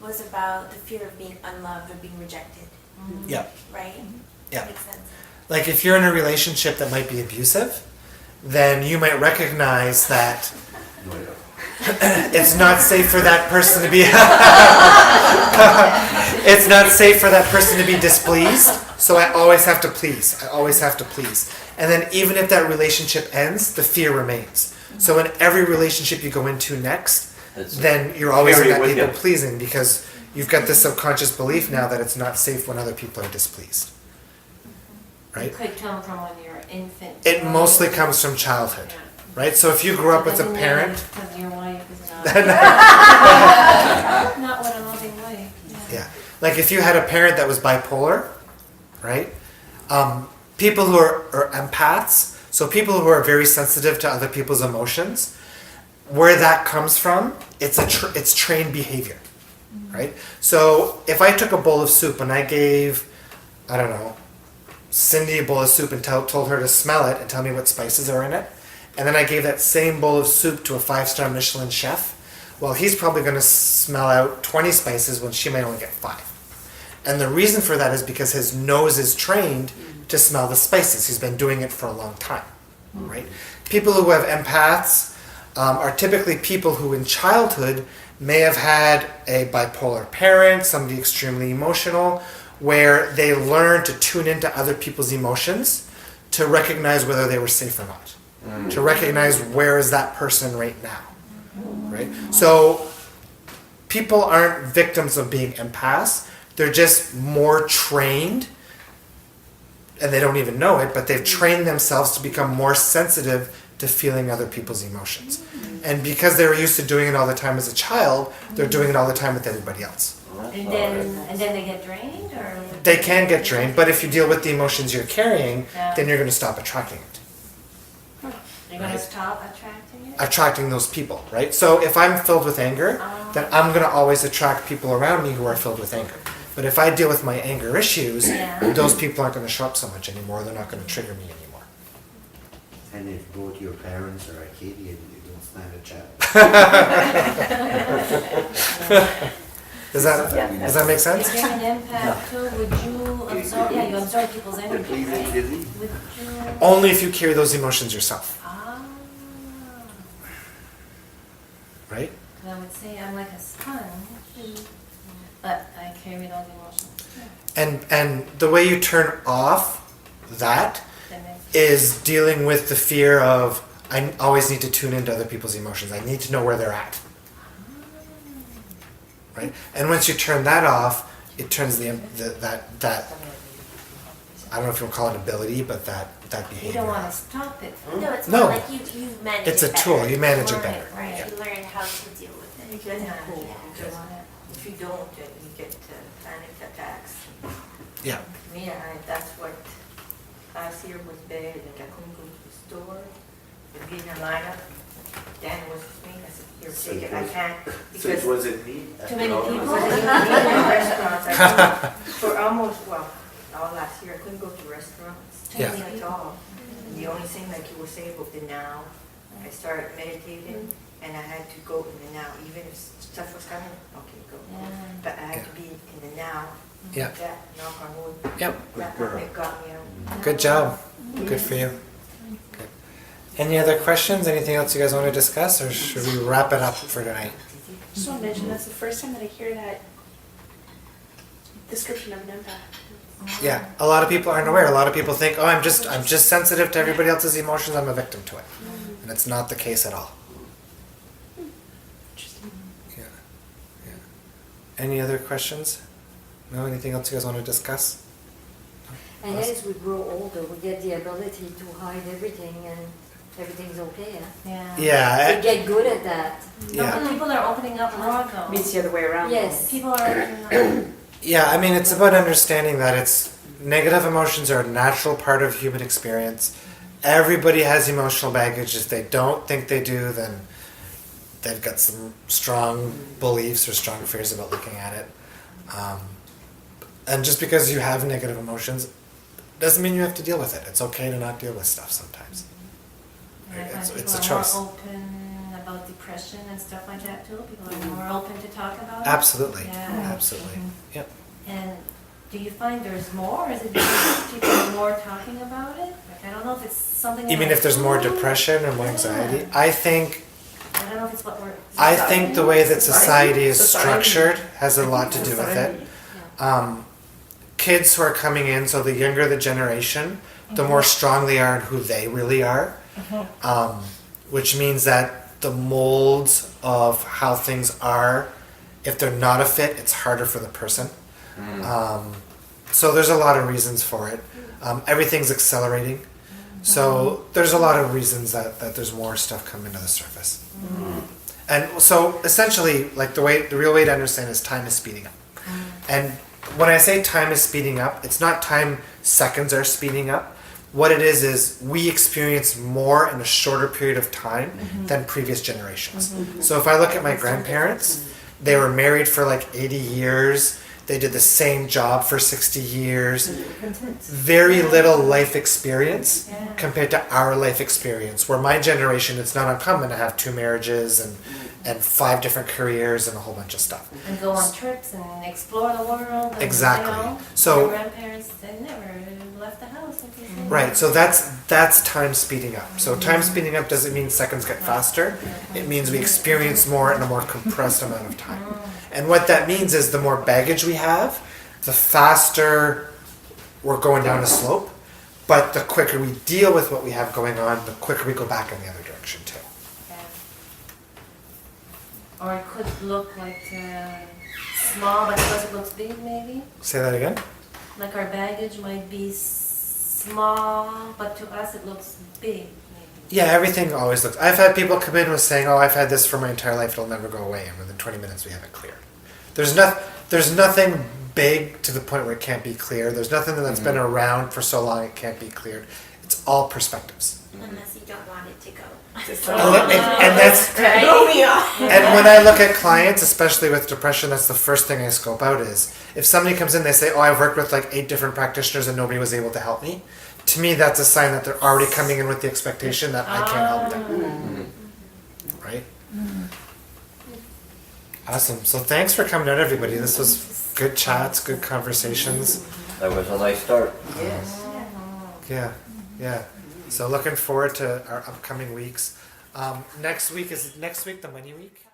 Speaker 2: was about the fear of being unloved or being rejected,
Speaker 1: Yeah,
Speaker 2: right?
Speaker 1: yeah.
Speaker 2: Makes sense.
Speaker 1: Like if you're in a relationship that might be abusive, then you might recognize that it's not safe for that person to be it's not safe for that person to be displeased, so I always have to please. I always have to please. And then even if that relationship ends, the fear remains. So in every relationship you go into next, then you're always in
Speaker 3: Carry it
Speaker 1: that
Speaker 3: with
Speaker 1: people
Speaker 3: you.
Speaker 1: pleasing because you've got this subconscious belief now that it's not safe when other people are displeased.
Speaker 9: It
Speaker 1: Right?
Speaker 9: could come from when you're an infant.
Speaker 1: It mostly comes from childhood. Right? So if you grew up with a parent,
Speaker 9: Because your wife is not.
Speaker 1: yeah,
Speaker 9: Not what a loving wife.
Speaker 1: like if you had a parent that was bipolar, right? People who are empaths, so people who are very sensitive to other people's emotions, where that comes from, it's trained behavior, right? So if I took a bowl of soup and I gave, I don't know, Cindy a bowl of soup and told her to smell it and tell me what spices are in it, and then I gave that same bowl of soup to a 5-star Michelin chef, well, he's probably going to smell out 20 spices when she might only get 5. And the reason for that is because his nose is trained to smell the spices. He's been doing it for a long time, right? People who have empaths are typically people who in childhood may have had a bipolar parent, somebody extremely emotional, where they learn to tune into other people's emotions to recognize whether they were safe or not, to recognize where is that person right now, right? So people aren't victims of being empaths. They're just more trained, and they don't even know it, but they've trained themselves to become more sensitive to feeling other people's emotions. And because they were used to doing it all the time as a child, they're doing it all the time with everybody else.
Speaker 9: And then they get drained, or
Speaker 1: They can get drained, but if you deal with the emotions you're carrying,
Speaker 9: Yeah.
Speaker 1: then you're going to stop attracting it.
Speaker 9: you're gonna stop attracting it.
Speaker 1: Attracting those people, right? So if I'm filled with anger, then I'm going to always attract people around me who are filled with anger. But if I deal with my anger issues,
Speaker 9: Yeah.
Speaker 1: those people aren't going to show up so much anymore. They're not going to trigger me anymore.
Speaker 5: And if both your parents are Acadian, you don't stand a chance.
Speaker 1: Does that make sense?
Speaker 9: If you're an empath too, would you absorb, you absorb people's energy, right? Would you?
Speaker 1: Only if you carry those emotions yourself,
Speaker 9: Ah.
Speaker 1: right?
Speaker 9: 'Cause I would say I'm like a sponge, but I carry those emotions.
Speaker 1: And the way you turn off that
Speaker 9: That makes-
Speaker 1: is dealing with the fear of I always need to tune into other people's emotions. I need to know where they're at. Right? And once you turn that off, it turns that I don't know if you'll call it ability, but that
Speaker 9: You
Speaker 1: behavior.
Speaker 9: don't wanna stop it.
Speaker 2: No, it's
Speaker 1: No.
Speaker 2: more like you manage
Speaker 1: It's
Speaker 2: it
Speaker 1: a tool.
Speaker 2: better.
Speaker 1: You manage it
Speaker 2: Learn
Speaker 1: better.
Speaker 2: Right.
Speaker 1: Yeah.
Speaker 2: You learn how to deal with it.
Speaker 11: You get
Speaker 9: Yeah.
Speaker 11: cool,
Speaker 9: Yeah.
Speaker 11: because if you don't, then you get panic attacks.
Speaker 1: Yeah.
Speaker 11: Me, that's what last year was bad, like I couldn't go to the store, and being in a lineup, Dan was with me, I said, you're
Speaker 7: So
Speaker 11: taking,
Speaker 7: it
Speaker 11: I
Speaker 7: was-
Speaker 11: can't,
Speaker 7: So
Speaker 11: because
Speaker 7: it wasn't me?
Speaker 9: Too many
Speaker 7: after all?
Speaker 9: people?
Speaker 11: I couldn't go to restaurants, I couldn't, for almost, well, all last year, I couldn't go to restaurants.
Speaker 1: Yeah.
Speaker 11: At all. And the only thing, like you were saying about the now, I started meditating, and I had to go in the now, even if stuff was coming, okay, go.
Speaker 9: Yeah.
Speaker 11: But I had to be in the now.
Speaker 1: Yeah.
Speaker 11: That, knock on wood.
Speaker 1: Yep.
Speaker 11: That it got me out.
Speaker 1: Good job. Good for you. Good. Any other questions? Anything else you guys want to discuss, or should we wrap it up for tonight?
Speaker 12: Just want to mention that's the first time that I hear that description of an empath.
Speaker 1: Yeah, a lot of people aren't aware. A lot of people think, "Oh, I'm just sensitive to everybody else's emotions. I'm a victim to it," and it's not the case at all. Yeah. Yeah. Any other questions? No. Anything else you guys want to discuss?
Speaker 13: And as we grow older, we get the ability to hide everything and everything's okay.
Speaker 9: Yeah.
Speaker 1: Yeah.
Speaker 13: We get good at that.
Speaker 9: No,
Speaker 1: Yeah.
Speaker 9: but people are opening up more though.
Speaker 8: Means the other way around.
Speaker 13: Yes.
Speaker 9: People are opening up.
Speaker 1: Yeah, I mean, it's about understanding that it's negative emotions are a natural part of human experience. Everybody has emotional baggage. If they don't think they do, then they've got some strong beliefs or strong fears about looking at it. And just because you have negative emotions doesn't mean you have to deal with it. It's okay to not deal with stuff sometimes.
Speaker 9: And I find
Speaker 1: It's
Speaker 9: people
Speaker 1: a
Speaker 9: are
Speaker 1: choice.
Speaker 9: more open about depression and stuff like that too. People are more open to talk about it.
Speaker 1: Absolutely.
Speaker 9: Yeah.
Speaker 1: Absolutely. Yep.
Speaker 9: And do you find there's more, or is it because people are more talking about it? Like, I don't know if it's something.
Speaker 1: You mean if there's more depression or more anxiety? I think
Speaker 9: I don't know if it's what we're.
Speaker 1: the way that society is
Speaker 12: Society.
Speaker 1: structured has a lot to do with it. kids who are coming in, so the younger the generation, the more strong they are in who they really are, which means that the molds of how things are, if they're not a fit, it's harder for the person. So there's a lot of reasons for it. Everything's accelerating. So there's a lot of reasons that there's more stuff coming to the surface. And so essentially, like the real way to understand is time is speeding up. And when I say time is speeding up, it's not time seconds are speeding up. What it is we experience more in a shorter period of time than previous generations. So if I look at my grandparents, they were married for like 80 years. They did the same job for 60 years. Very little life experience compared to our life experience. Where my generation, it's not uncommon to have 2 marriages and 5 different careers and a whole bunch of stuff.
Speaker 9: And go on trips and explore the world. And,
Speaker 1: Exactly.
Speaker 9: You know,
Speaker 1: So-
Speaker 9: my grandparents, they never left the house.
Speaker 1: Right, so that's time speeding up. So time speeding up doesn't mean seconds get faster. It means we experience more in a more compressed amount of time. And what that means is the more baggage we have, the faster we're going down a slope. But the quicker we deal with what we have going on, the quicker we go back in the other direction too.
Speaker 9: Or it could look like small, but to us it looks big, maybe.
Speaker 1: Say that again?
Speaker 9: Like our baggage might be small, but to us it looks big.
Speaker 1: Yeah, everything always looks. I've had people come in with saying, "Oh, I've had this for my entire life; it'll never go away." And within 20 minutes, we have it cleared. There's nothing big to the point where it can't be cleared. There's nothing that's been around for so long it can't be cleared. It's all perspectives.
Speaker 2: Unless you don't want it to go.
Speaker 1: And that's and when I look at clients, especially with depression, that's the first thing I scope out is if somebody comes in, they say, "Oh, I've worked with like 8 different practitioners and nobody was able to help me." To me, that's a sign that they're already coming in with the expectation that I can't help them. Right? Awesome. So thanks for coming out, everybody. This was good chats, good conversations.
Speaker 3: That was a nice start.
Speaker 5: Yes.
Speaker 1: Yeah. So looking forward to our upcoming weeks. Next week the money week.